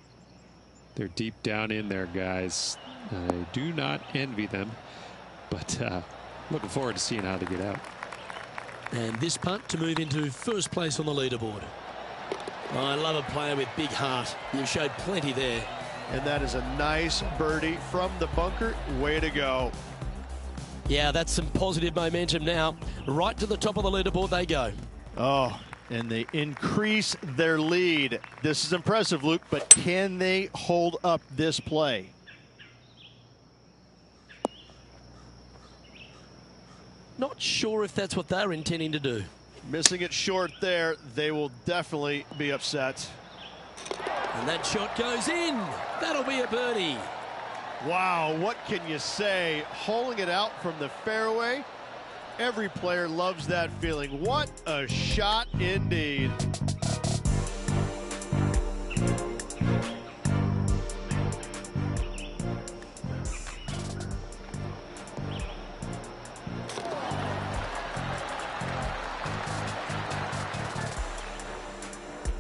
They're deep down in there, guys. I do not envy them, but looking forward to seeing how they get out. And this putt to move into first place on the leaderboard. Oh, I love a player with big heart. You've showed plenty there. And that is a nice birdie from the bunker. Way to go. Yeah, that's some positive momentum now. Right to the top of the leaderboard they go. Oh, and they increase their lead. This is impressive, Luke, but can they hold up this play? Not sure if that's what they're intending to do. Missing it short there, they will definitely be upset. And that shot goes in. That'll be a birdie. Wow, what can you say? Holing it out from the fairway. Every player loves that feeling. What a shot indeed.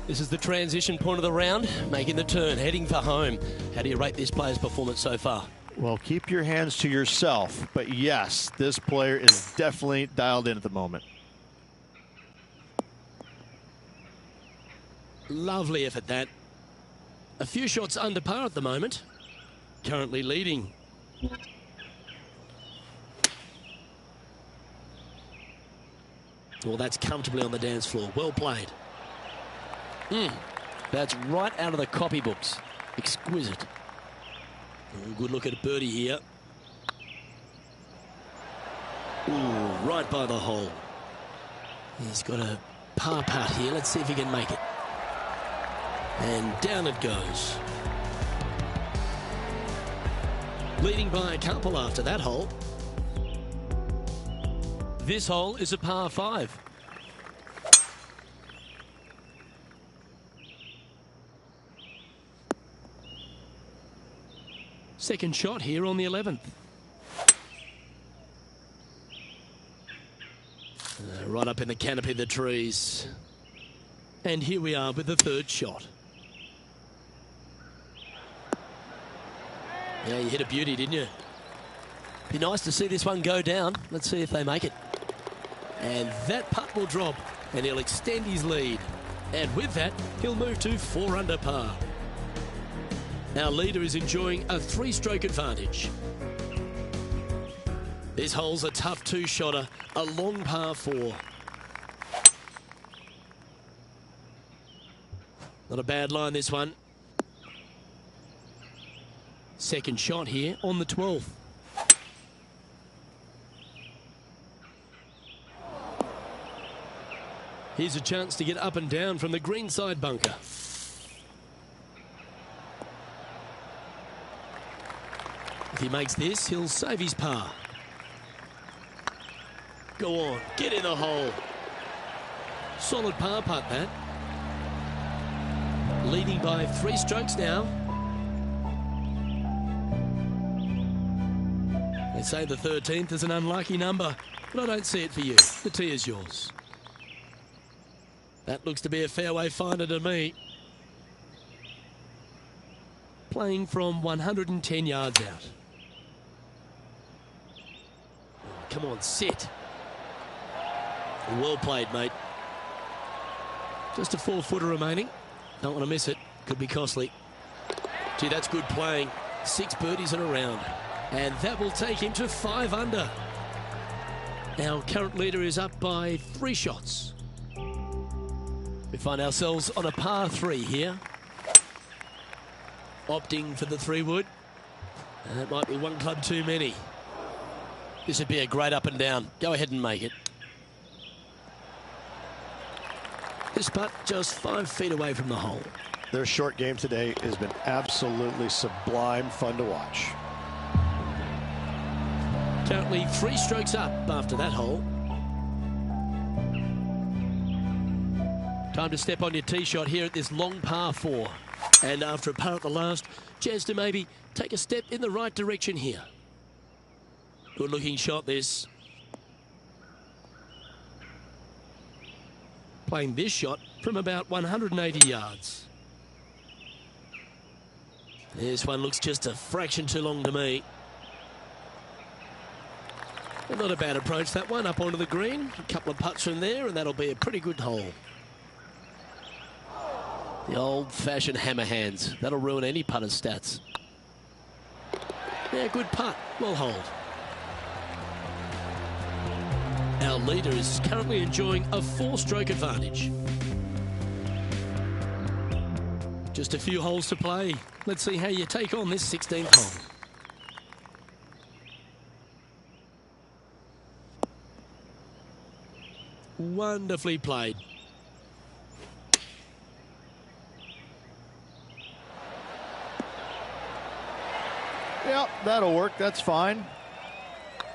This is the transition point of the round, making the turn, heading for home. How do you rate this player's performance so far? Well, keep your hands to yourself. But yes, this player is definitely dialed in at the moment. Lovely effort, that. A few shots under par at the moment. Currently leading. Well, that's comfortably on the dance floor. Well played. That's right out of the copybooks. Exquisite. Ooh, good look at a birdie here. Ooh, right by the hole. He's got a par putt here. Let's see if he can make it. And down it goes. Leading by a couple after that hole. This hole is a par 5. Second shot here on the 11th. Right up in the canopy of the trees. And here we are with the third shot. Yeah, you hit a beauty, didn't you? Be nice to see this one go down. Let's see if they make it. And that putt will drop, and he'll extend his lead. And with that, he'll move to 4 under par. Our leader is enjoying a 3-stroke advantage. This hole's a tough 2-shotter, a long par 4. Not a bad line, this one. Second shot here on the 12th. Here's a chance to get up and down from the greenside bunker. If he makes this, he'll save his par. Go on, get in the hole. Solid par putt, that. Leading by 3 strokes now. They say the 13th is an unlucky number, but I don't see it for you. The tee is yours. That looks to be a fairway finder to me. Playing from 110 yards out. Come on, sit. Well played, mate. Just a 4-footer remaining. Don't want to miss it. Could be costly. Gee, that's good playing. 6 birdies in a round. And that will take him to 5 under. Our current leader is up by 3 shots. We find ourselves on a par 3 here. Opting for the 3-wood. And that might be 1 club too many. This would be a great up and down. Go ahead and make it. This putt just 5 feet away from the hole. Their short game today has been absolutely sublime fun to watch. Currently 3 strokes up after that hole. Time to step on your tee shot here at this long par 4. And after a par at the last, chance to maybe take a step in the right direction here. Good looking shot this. Playing this shot from about 180 yards. This one looks just a fraction too long to me. But not a bad approach, that one, up onto the green. A couple of putts from there, and that'll be a pretty good hole. The old-fashioned hammer hands. That'll ruin any putter's stats. Yeah, good putt. Well hold. Our leader is currently enjoying a 4-stroke advantage. Just a few holes to play. Let's see how you take on this 16th hole. Wonderfully played. Yep, that'll work. That's fine.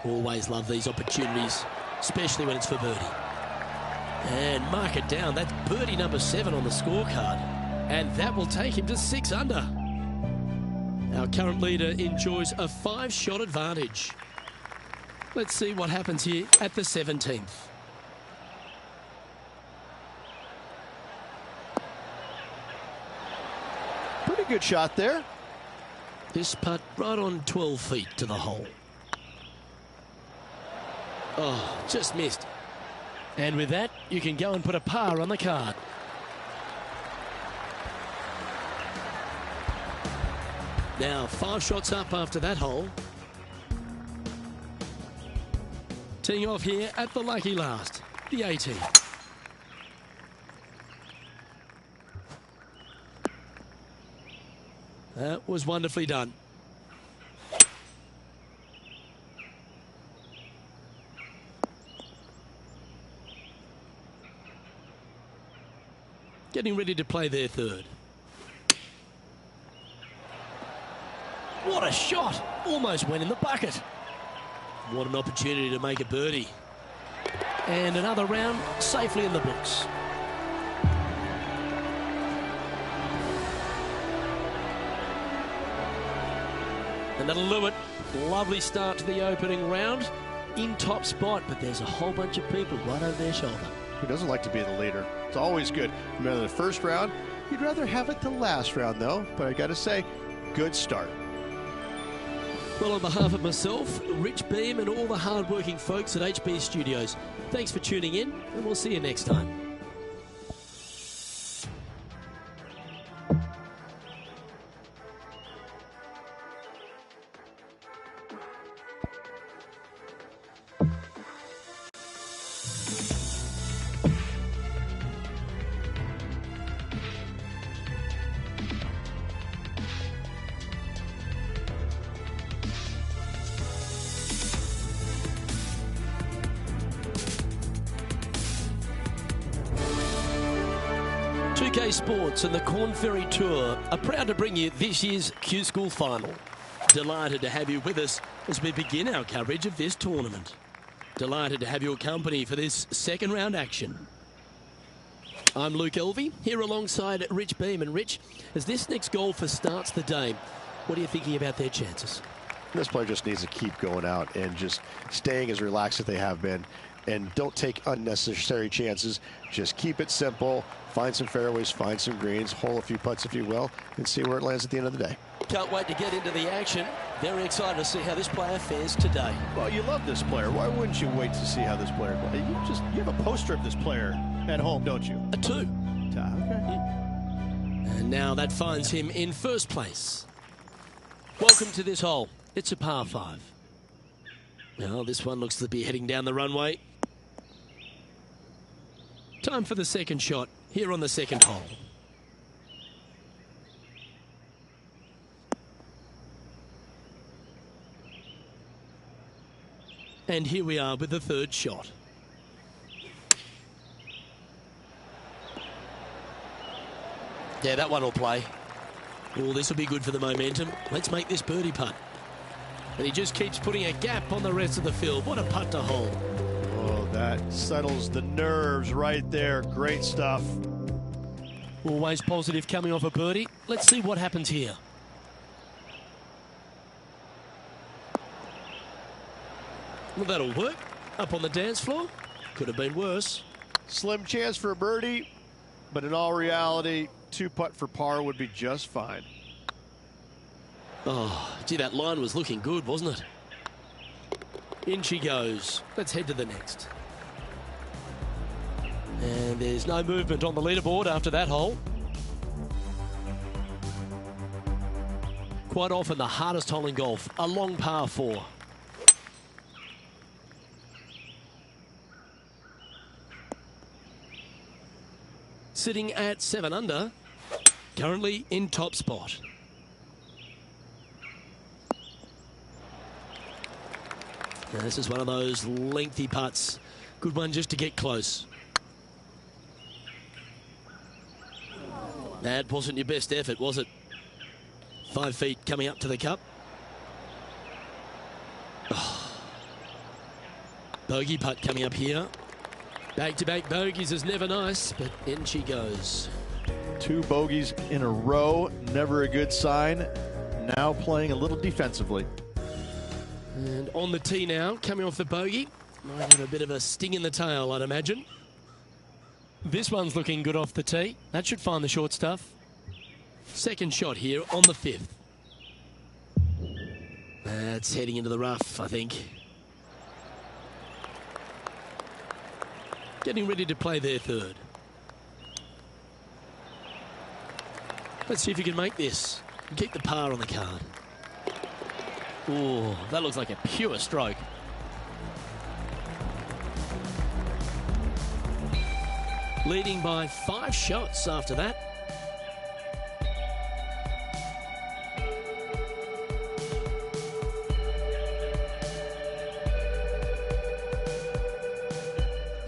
Always love these opportunities, especially when it's for birdie. And mark it down. That's birdie number 7 on the scorecard. And that will take him to 6 under. Our current leader enjoys a 5-shot advantage. Let's see what happens here at the 17th. Pretty good shot there. This putt right on 12 feet to the hole. Oh, just missed. And with that, you can go and put a par on the card. Now, 5 shots up after that hole. Teeing off here at the lucky last, the 18th. That was wonderfully done. Getting ready to play their 3rd. What a shot! Almost went in the bucket. What an opportunity to make a birdie. And another round safely in the books. And that'll do it. Lovely start to the opening round. In top spot, but there's a whole bunch of people right over their shoulder. Who doesn't like to be the leader? It's always good. Remember the first round? You'd rather have it the last round, though. But I got to say, good start. Well, on behalf of myself, Rich Beam, and all the hard-working folks at HB Studios, thanks for tuning in, and we'll see you next time. Sports and the Corn Ferry Tour are proud to bring you this year's Q School Final. Delighted to have you with us as we begin our coverage of this tournament. Delighted to have your company for this 2nd round action. I'm Luke Elvey, here alongside Rich Beam. And Rich, as this next golfer starts the day, what are you thinking about their chances? This player just needs to keep going out and just staying as relaxed as they have been. And don't take unnecessary chances. Just keep it simple. Find some fairways, find some greens, hole a few putts if you will, and see where it lands at the end of the day. Can't wait to get into the action. Very excited to see how this player fares today. Well, you love this player. Why wouldn't you wait to see how this player plays? You have a poster of this player at home, don't you? A 2. Okay. And now that finds him in 1st place. Welcome to this hole. It's a par 5. Now this one looks to be heading down the runway. Time for the 2nd shot here on the 2nd hole. And here we are with the 3rd shot. Yeah, that one will play. Oh, this will be good for the momentum. Let's make this birdie putt. And he just keeps putting a gap on the rest of the field. What a putt to hole. Oh, that settles the nerves right there. Great stuff. Always positive coming off a birdie. Let's see what happens here. Well, that'll work. Up on the dance floor. Could have been worse. Slim chance for a birdie, but in all reality, 2-putt for par would be just fine. Oh, gee, that line was looking good, wasn't it? In she goes. Let's head to the next. And there's no movement on the leaderboard after that hole. Quite often the hardest hole in golf, a long par 4. Sitting at 7 under, currently in top spot. Now, this is one of those lengthy putts. Good one just to get close. That wasn't your best effort, was it? 5 feet coming up to the cup. Oh. Bogey putt coming up here. Back-to-back bogeys is never nice, but in she goes. 2 bogeys in a row, never a good sign. Now playing a little defensively. And on the tee now, coming off the bogey. Might have a bit of a sting in the tail, I'd imagine. This one's looking good off the tee. That should find the short stuff. Second shot here on the 5th. That's heading into the rough, I think. Getting ready to play their third. Let's see if you can make this and keep the par on the card. Oh, that looks like a pure stroke. Leading by 5 shots after that.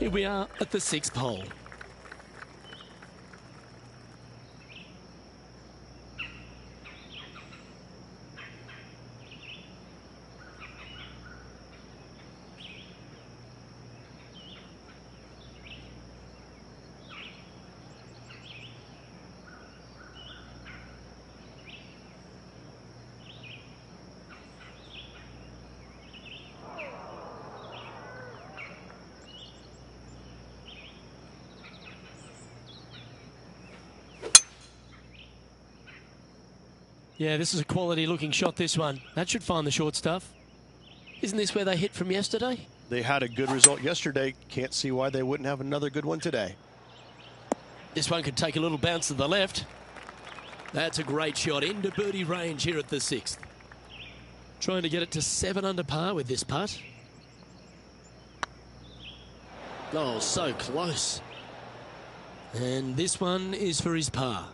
Here we are at the 6th hole. Yeah, this is a quality looking shot, this one. That should find the short stuff. Isn't this where they hit from yesterday? They had a good result yesterday. Can't see why they wouldn't have another good one today. This one could take a little bounce to the left. That's a great shot into birdie range here at the 6th. Trying to get it to 7 under par with this putt. Oh, so close. And this one is for his par.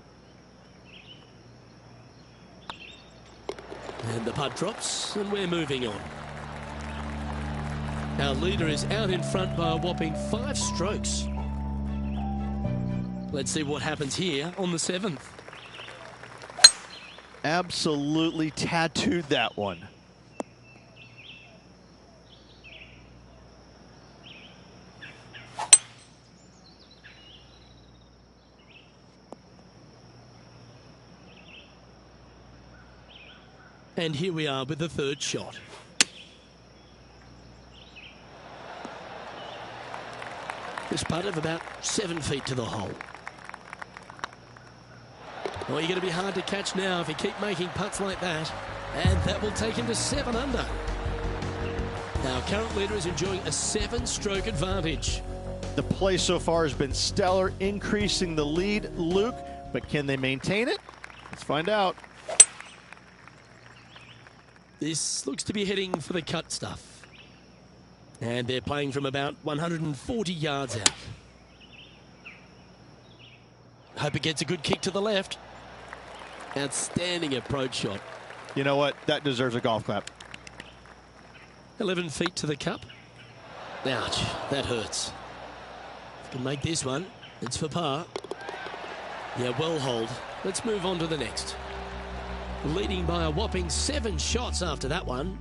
And the putt drops, and we're moving on. Our leader is out in front by a whopping 5 strokes. Let's see what happens here on the 7th. Absolutely tattooed that one. And here we are with the 3rd shot. This putt of about 7 feet to the hole. Well, you're going to be hard to catch now if you keep making putts like that. And that will take him to 7 under. Our current leader is enjoying a 7-stroke advantage. The play so far has been stellar, increasing the lead, Luke, but can they maintain it? Let's find out. This looks to be heading for the cut stuff. And they're playing from about 140 yards out. Hope it gets a good kick to the left. Outstanding approach shot. You know what? That deserves a golf clap. 11 feet to the cup. Ouch, that hurts. If you can make this one, it's for par. Yeah, well hold. Let's move on to the next. Leading by a whopping 7 shots after that one.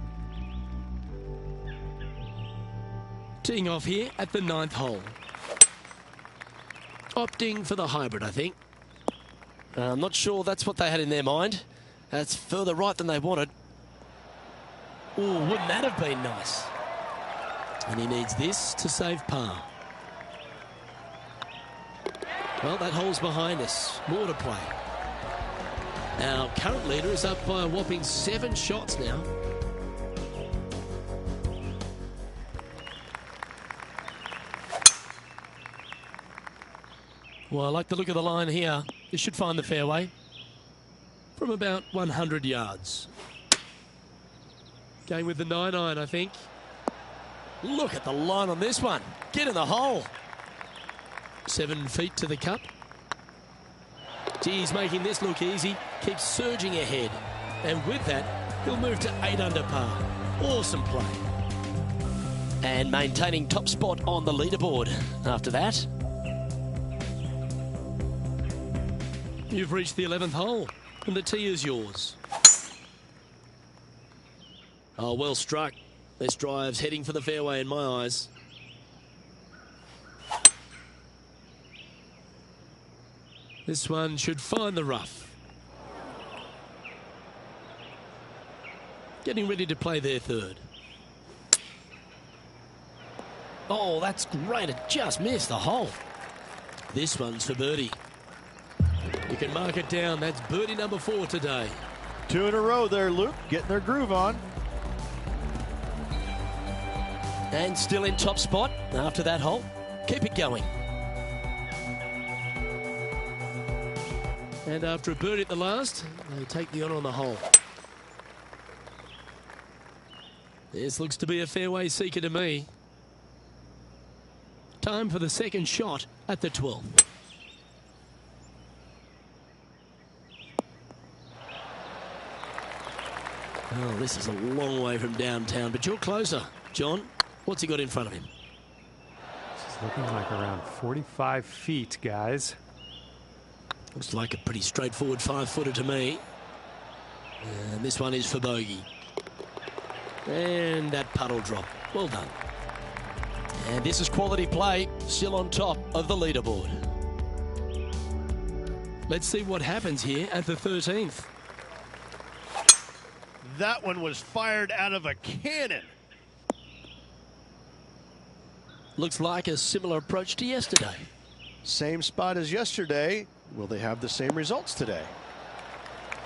Teeing off here at the 9th hole. Opting for the hybrid, I think. I'm not sure that's what they had in their mind. That's further right than they wanted. Oh, wouldn't that have been nice? And he needs this to save par. Well, that hole's behind us. More to play. Our current leader is up by a whopping 7 shots now. Well, I like the look of the line here. This should find the fairway from about 100 yards. Going with the 9-iron, I think. Look at the line on this one. Get in the hole. 7 feet to the cup. He's making this look easy. Keeps surging ahead. And with that, he'll move to 8 under par. Awesome play. And maintaining top spot on the leaderboard after that. You've reached the 11th hole, and the tee is yours. Oh, well struck. This drive's heading for the fairway in my eyes. This one should find the rough. Getting ready to play their third. Oh, that's great. It just missed the hole. This one's for birdie. You can mark it down. That's birdie number 4 today. 2 in a row there, Luke. Getting their groove on. And still in top spot after that hole. Keep it going. And after a birdie at the last, they take the honour on the hole. This looks to be a fairway seeker to me. Time for the second shot at the 12th. Oh, this is a long way from downtown, but you're closer. John, what's he got in front of him? It's looking like around 45 feet, guys. Looks like a pretty straightforward 5-footer to me. And this one is for bogey. And that puddle drop. Well done. And this is quality play, still on top of the leaderboard. Let's see what happens here at the 13th. That one was fired out of a cannon. Looks like a similar approach to yesterday. Same spot as yesterday. Will they have the same results today?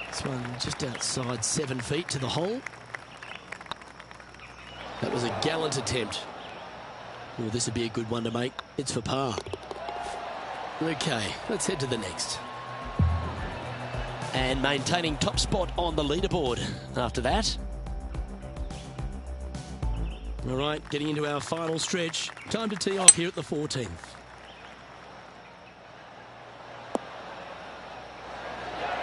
This one just outside 7 feet to the hole. That was a gallant attempt. Well, this would be a good one to make. It's for par. Okay, let's head to the next. And maintaining top spot on the leaderboard after that. All right, getting into our final stretch. Time to tee off here at the 14th.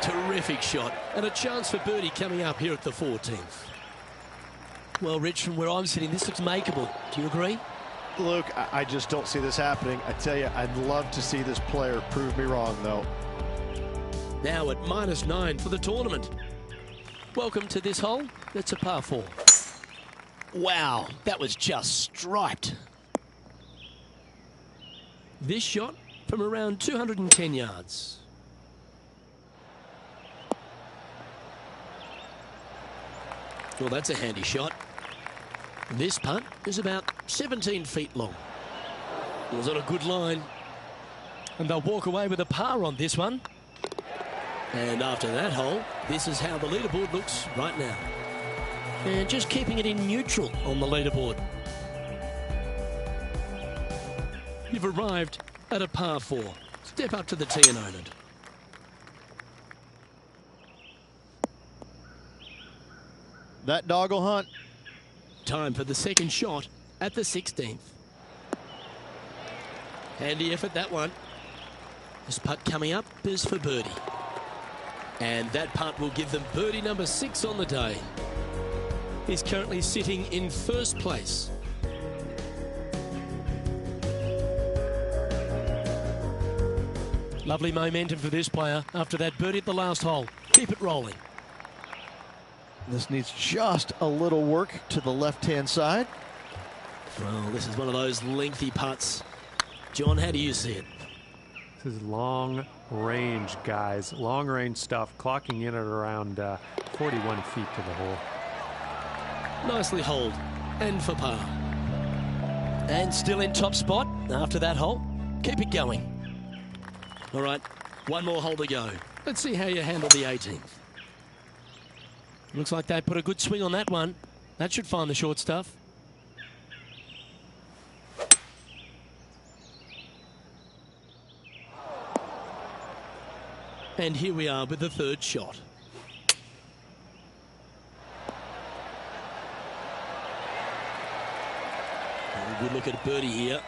Terrific shot, and a chance for birdie coming up here at the 14th. Well, Rich, from where I'm sitting, this looks makeable. Do you agree? Luke, I just don't see this happening. I tell you, I'd love to see this player prove me wrong, though. Now at -9 for the tournament. Welcome to this hole. It's a par 4. Wow, that was just striped. This shot from around 210 yards. Well, that's a handy shot. This putt is about 17 feet long. It was on a good line. And they'll walk away with a par on this one. And after that hole, this is how the leaderboard looks right now. And just keeping it in neutral on the leaderboard. You've arrived at a par 4. Step up to the tee and own it. That dog will hunt. Time for the second shot at the 16th. Handy effort, that one. This putt coming up is for birdie. And that putt will give them birdie number 6 on the day. He's currently sitting in first place. Lovely momentum for this player after that birdie at the last hole. Keep it rolling. This needs just a little work to the left-hand side. Well, this is one of those lengthy putts. John, how do you see it? This is long, range guys. Long range stuff, clocking in at around 41 feet to the hole. Nicely holed and for par. And still in top spot after that hole. Keep it going. All right, one more hole to go. Let's see how you handle the 18th. Looks like they put a good swing on that one. That should find the short stuff. And here we are with the third shot. A good look at birdie here.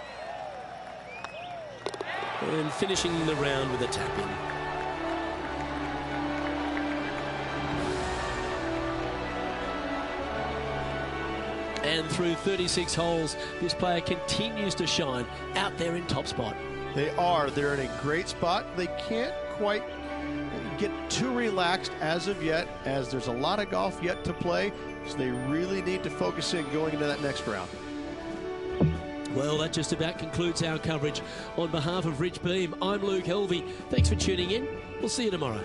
And finishing the round with a tap-in. And through 36 holes, this player continues to shine out there in top spot. They are. They're in a great spot. They can't quite get too relaxed as of yet, as there's a lot of golf yet to play, so they really need to focus in going into that next round. Well, that just about concludes our coverage. On behalf of Rich Beam, I'm Luke Helvey. Thanks for tuning in. We'll see you tomorrow.